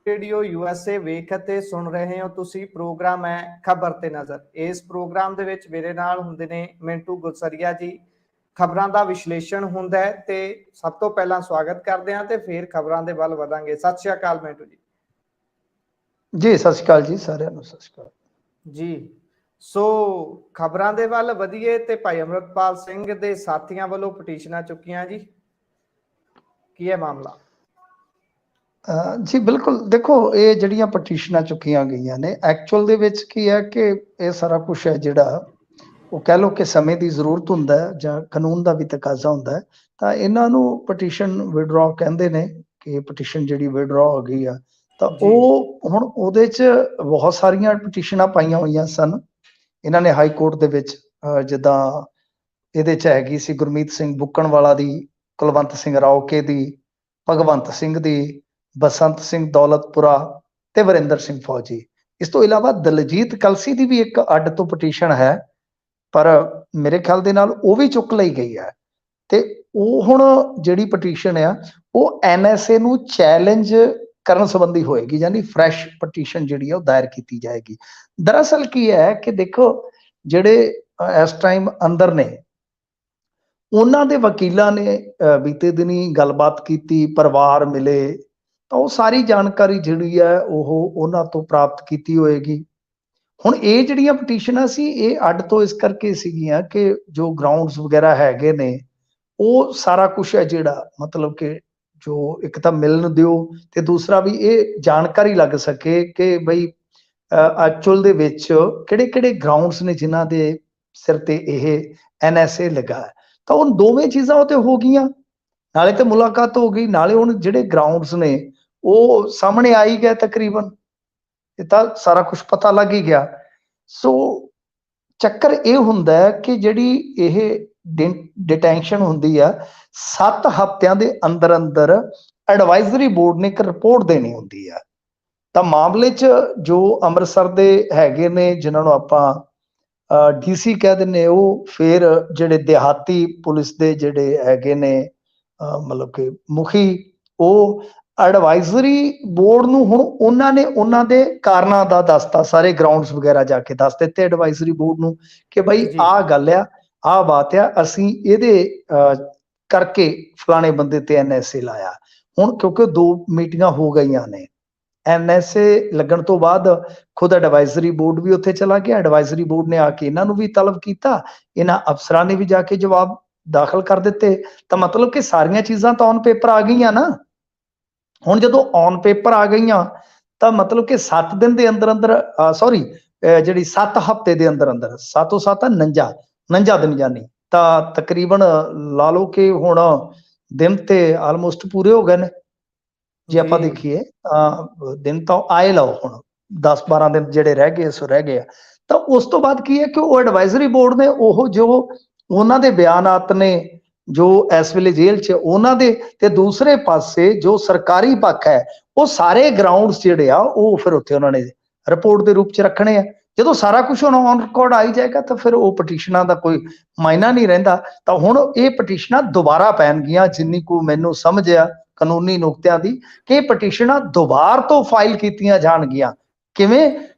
Radio USA ਵੇਖ ਅਤੇ ਸੁਣ ਰਹੇ ਹੋ ਤੁਸੀਂ। ਪ੍ਰੋਗਰਾਮ ਹੈ ਖਬਰ ਤੇ ਨਜ਼ਰ। ਇਸ ਪ੍ਰੋਗਰਾਮ ਦੇ ਵਿੱਚ ਮੇਰੇ ਨਾਲ ਹੁੰਦੇ ਨੇ ਮਿੰਟੂ ਗੁਲਸਰੀਆ ਜੀ। ਖਬਰਾਂ ਦਾ ਵਿਸ਼ਲੇਸ਼ਣ ਹੁੰਦਾ ਹੈ ਤੇ ਸਭ ਤੋਂ ਪਹਿਲਾਂ ਸਵਾਗਤ ਕਰਦੇ ਹਾਂ ਤੇ ਫਿਰ ਖਬਰਾਂ ਦੇ ਵੱਲ ਵਧਾਂਗੇ। ਸਤਿ ਸ਼੍ਰੀ ਅਕਾਲ ਮਿੰਟੂ ਜੀ। ਜੀ ਸਤਿ ਸ਼੍ਰੀ ਅਕਾਲ ਜੀ, ਸਾਰਿਆਂ ਨੂੰ ਸਤਿ ਸ਼੍ਰੀ ਅਕਾਲ ਜੀ। ਸੋ ਖਬਰਾਂ ਦੇ ਵੱਲ ਵਧੀਏ ਤੇ ਭਾਈ ਅਮਰਤਪਾਲ ਸਿੰਘ ਦੇ ਸਾਥੀਆਂ ਵੱਲੋਂ ਪਟੀਸ਼ਨਾਂ ਚੁੱਕੀਆਂ ਜੀ, ਕੀ ਹੈ ਮਾਮਲਾ? ਜੀ ਬਿਲਕੁਲ, ਦੇਖੋ ਇਹ ਜਿਹੜੀਆਂ ਪਟੀਸ਼ਨਾਂ ਚੁੱਕੀਆਂ ਗਈਆਂ ਨੇ, ਐਕਚੁਅਲ ਦੇ ਵਿੱਚ ਕੀ ਹੈ ਕਿ ਇਹ ਸਾਰਾ ਕੁਛ ਹੈ ਜਿਹੜਾ ਉਹ ਕਹਿ ਲਓ ਕਿ ਸਮੇਂ ਦੀ ਜ਼ਰੂਰਤ ਹੁੰਦਾ ਹੈ ਜਾਂ ਕਾਨੂੰਨ ਦਾ ਵੀ ਤਕਾਜ਼ਾ ਹੁੰਦਾ ਹੈ। ਤਾਂ ਇਹਨਾਂ ਨੂੰ ਪਟੀਸ਼ਨ ਵਿਡਰਾਅ ਕਹਿੰਦੇ ਨੇ ਕਿ ਪਟੀਸ਼ਨ ਜਿਹੜੀ ਵਿਡਰਾਅ ਹੋ ਗਈ ਆ। ਤਾਂ ਉਹ ਹੁਣ ਉਹਦੇ 'ਚ ਬਹੁਤ ਸਾਰੀਆਂ ਪਟੀਸ਼ਨਾਂ ਪਾਈਆਂ ਹੋਈਆਂ ਸਨ ਇਹਨਾਂ ਨੇ ਹਾਈ ਕੋਰਟ ਦੇ ਵਿੱਚ। ਜਿੱਦਾਂ ਇਹਦੇ 'ਚ ਹੈਗੀ ਸੀ ਗੁਰਮੀਤ ਸਿੰਘ ਬੁੱਕਣਵਾਲਾ ਦੀ, ਕੁਲਵੰਤ ਸਿੰਘ ਰਾਓਕੇ ਦੀ, ਭਗਵੰਤ ਸਿੰਘ ਦੀ, ਬਸੰਤ ਸਿੰਘ ਦੌਲਤਪੁਰਾ ਤੇ ਵਰਿੰਦਰ ਸਿੰਘ ਫੌਜੀ। ਇਸ ਤੋਂ ਇਲਾਵਾ ਦਲਜੀਤ ਕਲਸੀ ਦੀ ਵੀ ਇੱਕ ਅੱਡ ਤੋਂ ਪਟੀਸ਼ਨ ਹੈ, ਪਰ ਮੇਰੇ ਖਿਆਲ ਦੇ ਨਾਲ ਉਹ ਵੀ ਚੁੱਕ ਲਈ ਗਈ ਹੈ। ਤੇ ਉਹ ਹੁਣ ਜਿਹੜੀ ਪਟੀਸ਼ਨ ਆ ਉਹ NSA ਨੂੰ ਚੈਲੰਜ ਕਰਨ ਸੰਬੰਧੀ ਹੋਏਗੀ, ਯਾਨੀ ਫਰੈਸ਼ ਪਟੀਸ਼ਨ ਜਿਹੜੀ ਆ ਉਹ ਦਾਇਰ ਕੀਤੀ ਜਾਏਗੀ। ਦਰਅਸਲ ਕੀ ਹੈ ਕਿ ਦੇਖੋ ਜਿਹੜੇ ਇਸ ਟਾਈਮ ਅੰਦਰ ਨੇ ਉਹਨਾਂ ਦੇ ਵਕੀਲਾਂ ਨੇ ਬੀਤੇ ਦਿਨੀ ਗੱਲਬਾਤ ਕੀਤੀ, ਪਰਿਵਾਰ ਮਿਲੇ, ਤਾਂ ਉਹ ਸਾਰੀ ਜਾਣਕਾਰੀ ਜਿਹੜੀ ਹੈ ਉਹ ਉਹਨਾਂ ਤੋਂ ਪ੍ਰਾਪਤ ਕੀਤੀ ਹੋਏਗੀ। ਹੁਣ ਇਹ ਜਿਹੜੀਆਂ ਪਟੀਸ਼ਨਾਂ ਸੀ ਇਹ ਅੱਡ ਤੋਂ ਇਸ ਕਰਕੇ ਸੀਗੀਆਂ ਕਿ ਜੋ ਗਰਾਊਂਡਸ ਵਗੈਰਾ ਹੈਗੇ ਨੇ ਉਹ ਸਾਰਾ ਕੁਛ ਹੈ ਜਿਹੜਾ ਮਤਲਬ ਕਿ ਜੋ ਇੱਕ ਤਾਂ ਮਿਲਣ ਦਿਓ ਤੇ ਦੂਸਰਾ ਵੀ ਇਹ ਜਾਣਕਾਰੀ ਲੱਗ ਸਕੇ ਕਿ ਬਈ ਐਕਚੁਅਲ ਦੇ ਵਿੱਚ ਕਿਹੜੇ ਕਿਹੜੇ ਗਰਾਊਂਡਸ ਨੇ ਜਿਨ੍ਹਾਂ ਦੇ ਸਿਰ ਤੇ ਇਹ NSA ਲੱਗਾ ਹੈ। ਤਾਂ ਹੁਣ ਦੋਵੇਂ ਚੀਜ਼ਾਂ ਉਹ ਤੇ ਹੋ ਗਈਆਂ, ਨਾਲੇ ਤੇ ਮੁਲਾਕਾਤ ਹੋ ਗਈ, ਨਾਲੇ ਹੁਣ ਜਿਹੜੇ ਗਰਾਊਂਡਸ ਨੇ ਉਹ ਸਾਹਮਣੇ ਆ ਹੀ ਗਏ ਤਕਰੀਬਨ। ਇਹ ਤਾਂ ਸਾਰਾ ਕੁਝ ਪਤਾ ਲੱਗ ਹੀ ਗਿਆ। ਸੋ ਚੱਕਰ ਇਹ ਹੁੰਦਾ ਹੈ ਕਿ ਜਿਹੜੀ ਇਹ ਡਿਟੈਂਸ਼ਨ ਹੁੰਦੀ ਆ 7 ਹਫ਼ਤਿਆਂ ਦੇ ਅੰਦਰ ਅੰਦਰ ਐਡਵਾਈਜ਼ਰੀ ਬੋਰਡ ਨੇ ਇੱਕ ਰਿਪੋਰਟ ਦੇਣੀ ਹੁੰਦੀ ਆ। ਤਾਂ ਮਾਮਲੇ 'ਚ ਜੋ ਅੰਮ੍ਰਿਤਸਰ ਦੇ ਹੈਗੇ ਨੇ ਜਿਨ੍ਹਾਂ ਨੂੰ ਆਪਾਂ DC ਕਹਿ ਦਿੰਦੇ, ਉਹ ਫਿਰ ਜਿਹੜੇ ਦਿਹਾਤੀ ਪੁਲਿਸ ਦੇ ਜਿਹੜੇ ਹੈਗੇ ਨੇ ਮਤਲਬ ਕਿ ਮੁਖੀ, ਉਹ ਐਡਵਾਈਜ਼ਰੀ ਬੋਰਡ ਨੂੰ ਹੁਣ ਉਹਨਾਂ ਨੇ ਉਹਨਾਂ ਦੇ ਕਾਰਨਾਂ ਦਾ ਦੱਸਤਾ, ਸਾਰੇ ਗਰਾਊਂਡਸ ਵਗੈਰਾ ਜਾ ਕੇ ਦੱਸ ਦਿੱਤੇ ਐਡਵਾਈਜ਼ਰੀ ਬੋਰਡ ਨੂੰ ਕਿ ਬਈ ਆਹ ਗੱਲ ਆ, ਆਹ ਬਾਤ ਆ, ਅਸੀਂ ਇਹਦੇ ਕਰਕੇ ਫਲਾਣੇ ਬੰਦੇ ਤੇ NSA ਲਾਇਆ। ਹੁਣ ਕਿਉਂਕਿ 2 ਮੀਟਿੰਗਾਂ ਹੋ ਗਈਆਂ ਨੇ, NSA ਲੱਗਣ ਤੋਂ ਬਾਅਦ ਖੁਦ ਐਡਵਾਈਜ਼ਰੀ ਬੋਰਡ ਵੀ ਉੱਥੇ ਚਲਾ ਗਿਆ। ਐਡਵਾਈਜ਼ਰੀ ਬੋਰਡ ਨੇ ਆ ਕੇ ਇਹਨਾਂ ਨੂੰ ਵੀ ਤਲਬ ਕੀਤਾ, ਇਹਨਾਂ ਅਫਸਰਾਂ ਨੇ ਵੀ ਜਾ ਕੇ ਜਵਾਬ ਦਾਖਲ ਕਰ ਦਿੱਤੇ। ਤਾਂ ਮਤਲਬ ਕਿ ਸਾਰੀਆਂ ਚੀਜ਼ਾਂ ਤਾਂ ਔਨ ਪੇਪਰ ਆ ਗਈਆਂ ਨਾ। ਹੁਣ ਜਦੋਂ ਔਨ ਪੇਪਰ ਆ ਗਈਆਂ ਤਾਂ ਮਤਲਬ ਕਿ 7 ਦਿਨ ਦੇ ਅੰਦਰ ਅੰਦਰ ਜਿਹੜੀ 7 ਹਫ਼ਤੇ ਦੇ ਅੰਦਰ ਅੰਦਰ 7 7 49 ਦਿਨ ਜਾਨੀ ਤਾਂ ਤਕਰੀਬਨ ਲਾ ਲਓ ਕਿ ਹੁਣ ਦਿਨ ਤੇ ਆਲਮੋਸਟ ਪੂਰੇ ਹੋ ਗਏ ਨੇ। ਜੇ ਆਪਾਂ ਦੇਖੀਏ ਦਿਨ ਤਾਂ ਆਏ ਲਓ, ਹੁਣ 10-12 ਦਿਨ ਜਿਹੜੇ ਰਹਿ ਗਏ ਸੋ ਰਹਿ ਗਏ ਆ। ਤਾਂ ਉਸ ਤੋਂ ਬਾਅਦ ਕੀ ਹੈ ਕਿ ਉਹ ਐਡਵਾਈਜ਼ਰੀ ਬੋਰਡ ਨੇ ਉਹ ਜੋ ਉਹਨਾਂ ਦੇ ਬਿਆਨਾਤ ਨੇ ਜੋ ਇਸ ਵੇਲੇ ਜੇਲ੍ਹ 'ਚ ਉਹਨਾਂ ਦੇ, ਤੇ ਦੂਸਰੇ ਪਾਸੇ ਜੋ ਸਰਕਾਰੀ ਪੱਖ ਹੈ ਉਹ ਸਾਰੇ ਗਰਾਊਂਡਸ ਜਿਹੜੇ ਆ ਉਹ ਫਿਰ ਉੱਥੇ ਉਹਨਾਂ ਨੇ ਰਿਪੋਰਟ ਦੇ ਰੂਪ 'ਚ ਰੱਖਣੇ ਆ। ਜਦੋਂ ਸਾਰਾ ਕੁਝ ਹੁਣ ਔਨ ਰਿਕਾਰਡ ਆਈ ਜਾਏਗਾ ਤਾਂ ਫਿਰ ਉਹ ਪਟੀਸ਼ਨਾਂ ਦਾ ਕੋਈ ਮਾਇਨਾ ਨਹੀਂ ਰਹਿੰਦਾ। ਤਾਂ ਹੁਣ ਇਹ ਪਟੀਸ਼ਨਾਂ ਦੁਬਾਰਾ ਪੈਣਗੀਆਂ, ਜਿੰਨੀ ਕੁ ਮੈਨੂੰ ਸਮਝ ਆ ਕਾਨੂੰਨੀ ਨੁਕਤਿਆਂ ਦੀ, ਕਿ ਇਹ ਪਟੀਸ਼ਨਾਂ ਦੁਬਾਰ ਤੋਂ ਫਾਈਲ ਕੀਤੀਆਂ ਜਾਣਗੀਆਂ। ਕਿਵੇਂ?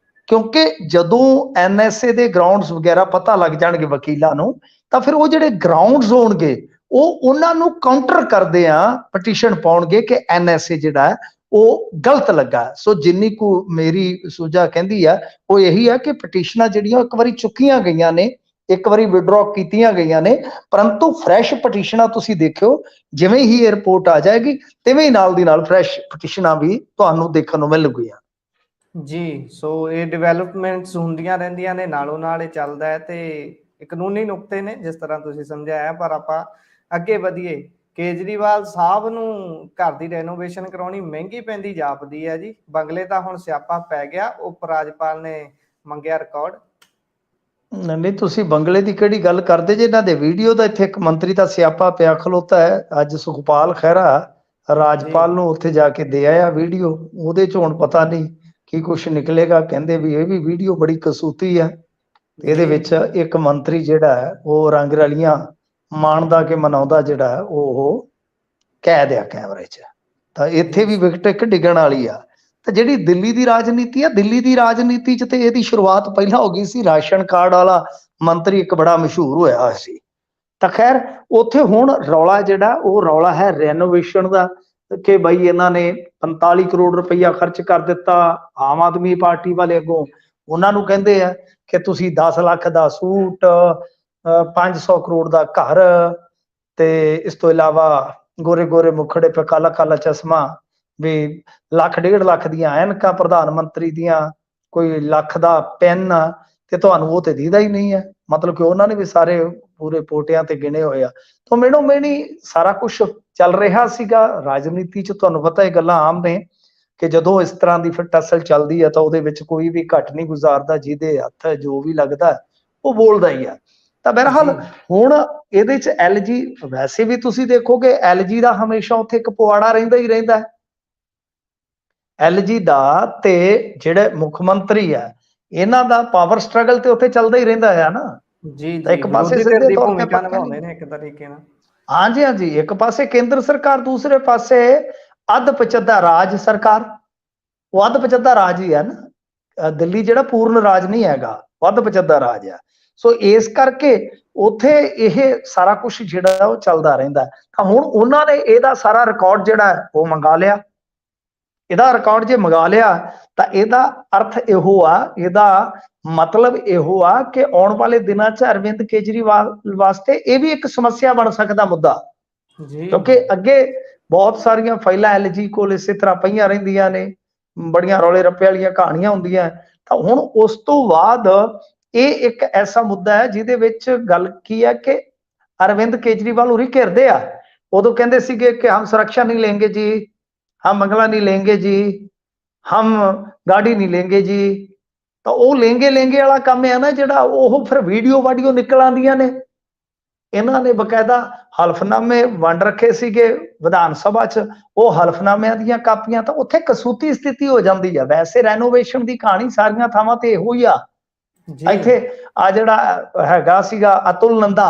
ਕਿਉਂਕਿ ਜਦੋਂ NSA ਦੇ ਗਰਾਊਂਡਸ ਵਗੈਰਾ ਪਤਾ ਲੱਗ ਜਾਣਗੇ ਵਕੀਲਾਂ ਨੂੰ, ਤਾਂ ਫਿਰ ਉਹ ਜਿਹੜੇ ਗਰਾਊਂਡਸ ਹੋਣਗੇ ਉਹ ਉਹਨਾਂ ਨੂੰ ਕਾਊਂਟਰ ਕਰਦੇ ਆ ਪਟੀਸ਼ਨ ਪਾਉਣਗੇ ਕਿ NSA ਜਿਹੜਾ ਹੈ ਉਹ ਗਲਤ ਲੱਗਾ। ਸੋ ਜਿੰਨੀ ਕੁ ਮੇਰੀ ਸੁਝਾ ਕਹਿੰਦੀ ਆ ਉਹ ਇਹੀ ਆ ਕਿ ਪਟੀਸ਼ਨਾਂ ਜਿਹੜੀਆਂ ਇੱਕ ਵਾਰੀ ਚੁੱਕੀਆਂ ਗਈਆਂ ਨੇ, ਇੱਕ ਵਾਰੀ ਵਿਡਰਾਅ ਕੀਤੀਆਂ ਗਈਆਂ ਨੇ, ਪਰੰਤੂ ਫਰੈਸ਼ ਪਟੀਸ਼ਨਾਂ ਤੁਸੀਂ ਦੇਖਿਓ ਜਿਵੇਂ ਹੀ ਇਹ ਰਿਪੋਰਟ ਆ ਜਾਏਗੀ ਤਿਵੇਂ ਹੀ ਨਾਲ ਦੀ ਨਾਲ ਫਰੈਸ਼ ਪਟੀਸ਼ਨਾਂ ਵੀ ਤੁਹਾਨੂੰ ਦੇਖਣ ਨੂੰ ਮਿਲਣਗੀਆਂ। ਜੀ, ਸੋ ਇਹ ਡਿਵੈਲਪਮੈਂਟਸ ਹੁੰਦੀਆਂ ਰਹਿੰਦੀਆਂ ਨੇ, ਨਾਲੋਂ ਨਾਲ ਇਹ ਚੱਲਦਾ ਹੈ ਤੇ ਕਾਨੂੰਨੀ ਨੁਕਤੇ ਨੇ ਜਿਸ ਤਰ੍ਹਾਂ ਤੁਸੀਂ ਸਮਝਾਇਆ। ਪਰ ਆਪਾਂ ਅੱਗੇ ਵਧੀਏ। ਕੇਜਰੀਵਾਲ ਸਾਹਿਬ ਨੂੰ ਘਰ ਦੀ ਰੈਨੋਵੇਸ਼ਨ ਕਰਾਉਣੀ ਮਹਿੰਗੀ ਪੈਂਦੀ ਜਾਪਦੀ ਹੈ ਜੀ। ਬੰਗਲੇ ਤਾਂ ਹੁਣ ਸਿਆਪਾ ਪੈ ਗਿਆ, ਉਪ ਰਾਜਪਾਲ ਨੇ ਮੰਗਿਆ ਰਿਕਾਰਡ। ਨਹੀਂ, ਤੁਸੀਂ ਬੰਗਲੇ ਦੀ ਕਿਹੜੀ ਗੱਲ ਕਰਦੇ ਜੇ? ਇਹਨਾਂ ਦੇ ਵੀਡੀਓ ਦਾ ਇੱਥੇ ਇੱਕ ਮੰਤਰੀ ਦਾ ਸਿਆਪਾ ਪਿਆ ਖਲੋਤਾ ਹੈ। ਅੱਜ ਸੁਖਪਾਲ ਖਹਿਰਾ ਰਾਜਪਾਲ ਨੂੰ ਉੱਥੇ ਜਾ ਕੇ ਦੇ ਆਇਆ ਵੀਡੀਓ, ਉਹਦੇ 'ਚ ਹੁਣ ਪਤਾ ਨਹੀਂ ਕੀ ਕੁਛ ਨਿਕਲੇਗਾ। ਕਹਿੰਦੇ ਵੀ ਇਹ ਵੀ ਵੀਡੀਓ ਬੜੀ ਕਸੂਤੀ ਹੈ। ਇਹਦੇ ਵਿੱਚ ਇੱਕ ਮੰਤਰੀ ਜਿਹੜਾ ਹੈ ਉਹ ਰੰਗ ਰਲੀਆਂ ਮਾਣਦਾ ਕਿ ਮਨਾਉਂਦਾ ਜਿਹੜਾ ਉਹ ਕੈਦ ਆ ਕੈਮਰੇ 'ਚ। ਤਾਂ ਇੱਥੇ ਵੀ ਵਿਕਟ ਇੱਕ ਡਿੱਗਣ ਵਾਲੀ ਆ। ਤਾਂ ਜਿਹੜੀ ਦਿੱਲੀ ਦੀ ਰਾਜਨੀਤੀ ਆ, ਦਿੱਲੀ ਦੀ ਰਾਜਨੀਤੀ 'ਚ ਤੇ ਇਹਦੀ ਸ਼ੁਰੂਆਤ ਪਹਿਲਾਂ ਹੋ ਗਈ ਸੀ। ਰਾਸ਼ਨ ਕਾਰਡ ਵਾਲਾ ਮੰਤਰੀ ਇੱਕ ਬੜਾ ਮਸ਼ਹੂਰ ਹੋਇਆ ਹੋਇਆ ਸੀ। ਤਾਂ ਖੈਰ ਉੱਥੇ ਹੁਣ ਰੌਲਾ ਜਿਹੜਾ ਉਹ ਰੌਲਾ ਹੈ ਰੈਨੋਵੇਸ਼ਨ ਦਾ, ਕਿ ਬਈ ਇਹਨਾਂ ਨੇ 45 ਕਰੋੜ ਰੁਪਈਆ ਖਰਚ ਕਰ ਦਿੱਤਾ। ਆਮ ਆਦਮੀ ਪਾਰਟੀ ਵਾਲੇ ਅੱਗੋਂ ਉਹਨਾਂ ਨੂੰ ਕਹਿੰਦੇ ਆ ਕਿ ਤੁਸੀਂ 10 ਲੱਖ ਦਾ ਸੂਟ, 500 ਕਰੋੜ ਦਾ ਘਰ, ਤੇ ਇਸ ਤੋਂ ਇਲਾਵਾ ਗੋਰੇ ਗੋਰੇ ਮੁਖੜੇ ਪੇ ਕਾਲਾ ਕਾਲਾ ਚਸ਼ਮਾ, ਵੀ ਲੱਖ 1.5 ਲੱਖ ਦੀਆਂ ਐਨਕਾਂ ਪ੍ਰਧਾਨ ਮੰਤਰੀ ਦੀਆਂ, ਕੋਈ ਲੱਖ ਦਾ ਪੈਨ, ਤੇ ਤੁਹਾਨੂੰ ਉਹ ਤੇ ਦੀਦਾ ਹੀ ਨਹੀਂ ਹੈ। ਮਤਲਬ ਕਿ ਉਹਨਾਂ ਨੇ ਵੀ ਸਾਰੇ ਪੂਰੇ ਪੋਟਿਆਂ ਤੇ ਗਿਣੇ ਹੋਏ ਆ। ਤਾਂ ਮੈਨੂੰ ਮੈਨੀ ਸਾਰਾ ਕੁਝ ਚੱਲ ਰਿਹਾ ਸੀਗਾ ਰਾਜਨੀਤੀ 'ਚ। ਤੁਹਾਨੂੰ ਪਤਾ ਇਹ ਗੱਲਾਂ ਆਮ ਨੇ ਕਿ ਜਦੋਂ ਇਸ ਤਰ੍ਹਾਂ ਦੀ ਫਿਰ ਟਸਲ ਚੱਲਦੀ ਹੈ ਤਾਂ ਉਹਦੇ ਵਿੱਚ ਕੋਈ ਵੀ ਘੱਟ ਨਹੀਂ ਗੁਜ਼ਾਰਦਾ, ਜਿਹਦੇ ਹੱਥ ਜੋ ਵੀ ਲੱਗਦਾ ਉਹ ਬੋਲਦਾ ਹੀ ਆ। ਤਾਂ ਬਹਰਹਾਲ ਹੁਣ ਇਹਦੇ 'ਚ LG, ਵੈਸੇ ਵੀ ਤੁਸੀਂ ਦੇਖੋਗੇ LG ਦਾ ਹਮੇਸ਼ਾ ਉੱਥੇ ਇੱਕ ਪੁਆੜਾ ਰਹਿੰਦਾ ਹੀ ਰਹਿੰਦਾ ਹੈ। LG ਦਾ ਤੇ ਜਿਹੜੇ ਮੁੱਖ ਮੰਤਰੀ ਆ ਇਹਨਾਂ ਦਾ ਪਾਵਰ ਸਟਰਗਲ ਤੇ ਉੱਥੇ ਚੱਲਦਾ ਹੀ ਰਹਿੰਦਾ ਹੈ ਨਾ। ਜੀ ਤਾਂ ਜੀ, ਇੱਕ ਪਾਸੇ ਵਿਰੋਧੀ ਧਿਰ ਸਿੱਧੇ ਦੀ ਤੌਰ ਤੇ ਭੂਮਿਕਾ ਆਪਾਂ ਨਿਭਾਉਂਦੇ ਕਹਿੰਦੇ ਨੇ ਇੱਕ ਤਰੀਕੇ ਨਾਲ। ਹਾਂਜੀ ਹਾਂਜੀ, ਇੱਕ ਪਾਸੇ ਕੇਂਦਰ ਸਰਕਾਰ, ਦੂਸਰੇ ਪਾਸੇ ਅੱਧ ਪਚੱਦਾ ਰਾਜ ਸਰਕਾਰ। ਉਹ ਅੱਧ ਪਚੱਦਾ ਰਾਜ ਹੀ ਹੈ ਨਾ। ਦਿੱਲੀ ਜਿਹੜਾ ਪੂਰਨ ਰਾਜ ਨਹੀਂ ਹੈਗਾ, ਉਹ ਅੱਧ ਪਚੱਦਾ ਰਾਜ ਆ। ਸੋ ਇਸ ਕਰਕੇ ਉੱਥੇ ਇਹ ਸਾਰਾ ਕੁਝ ਜਿਹੜਾ ਉਹ ਚੱਲਦਾ ਰਹਿੰਦਾ। ਤਾਂ ਹੁਣ ਉਹਨਾਂ ਨੇ ਇਹਦਾ ਸਾਰਾ ਰਿਕਾਰਡ ਜਿਹੜਾ ਉਹ ਮੰਗਾ ਲਿਆ। ਇਹਦਾ ਰਿਕਾਰਡ ਜੇ ਮੰਗਾ ਲਿਆ ਤਾਂ ਇਹਦਾ ਅਰਥ ਇਹੋ ਆ, ਇਹਦਾ ਮਤਲਬ ਇਹੋ ਆ ਕਿ ਆਉਣ ਵਾਲੇ ਦਿਨਾਂ 'ਚ ਅਰਵਿੰਦ ਕੇਜਰੀਵਾਲ ਵਾਸਤੇ ਇਹ ਵੀ ਇੱਕ ਸਮੱਸਿਆ ਬਣ ਸਕਦਾ ਮੁੱਦਾ। ਕਿਉਂਕਿ ਅੱਗੇ ਬਹੁਤ ਸਾਰੀਆਂ ਫਾਈਲਾਂ LG ਕੋਲ ਇਸੇ ਤਰ੍ਹਾਂ ਪਈਆਂ ਰਹਿੰਦੀਆਂ ਨੇ, ਬੜੀਆਂ ਰੌਲੇ ਰੱਪੇ ਵਾਲੀਆਂ ਕਹਾਣੀਆਂ ਹੁੰਦੀਆਂ। ਤਾਂ ਹੁਣ ਉਸ ਤੋਂ ਬਾਅਦ ਇਹ ਇੱਕ ਐਸਾ ਮੁੱਦਾ ਹੈ ਜਿਹਦੇ ਵਿੱਚ ਗੱਲ ਕੀ ਹੈ ਕਿ ਅਰਵਿੰਦ ਕੇਜਰੀਵਾਲ ਉਰੀ ਘਿਰਦੇ ਆ। ਉਦੋਂ ਕਹਿੰਦੇ ਸੀਗੇ ਕਿ ਹਮ ਸੁਰੱਖਿਆ ਨਹੀਂ ਲੈਂਗੇ ਜੀ, हम बंगला नहीं लेंगे जी, हम गाड़ी नहीं लेंगे जी। तो वो लेंगे लेंगे वाला काम है ना ਜਿਹੜਾ ਉਹ ਫਿਰ ਵੀਡੀਓ ਵਾਡੀਓ ਨਿਕਲ ਆਉਂਦੀਆਂ ਨੇ। ਇਹਨਾਂ ਨੇ ਬਕਾਇਦਾ ਹਲਫਨਾਮੇ ਵੰਡ ਰੱਖੇ ਸੀਗੇ ਵਿਧਾਨ ਸਭਾ 'ਚ, ਉਹ ਹਲਫਨਾਮਿਆਂ ਦੀਆਂ ਕਾਪੀਆਂ, ਤਾਂ ਉੱਥੇ ਕਸੂਤੀ ਸਥਿਤੀ ਹੋ ਜਾਂਦੀ ਹੈ। ਵੈਸੇ ਰੈਨੋਵੇਸ਼ਨ ਦੀ ਕਹਾਣੀ ਸਾਰੀਆਂ ਥਾਵਾਂ ਤੇ ਇਹੋ ਹੀ ਆ। ਇੱਥੇ ਆ ਜਿਹੜਾ ਹੈਗਾ ਸੀਗਾ ਅਤੁਲ ਨੰਦਾ,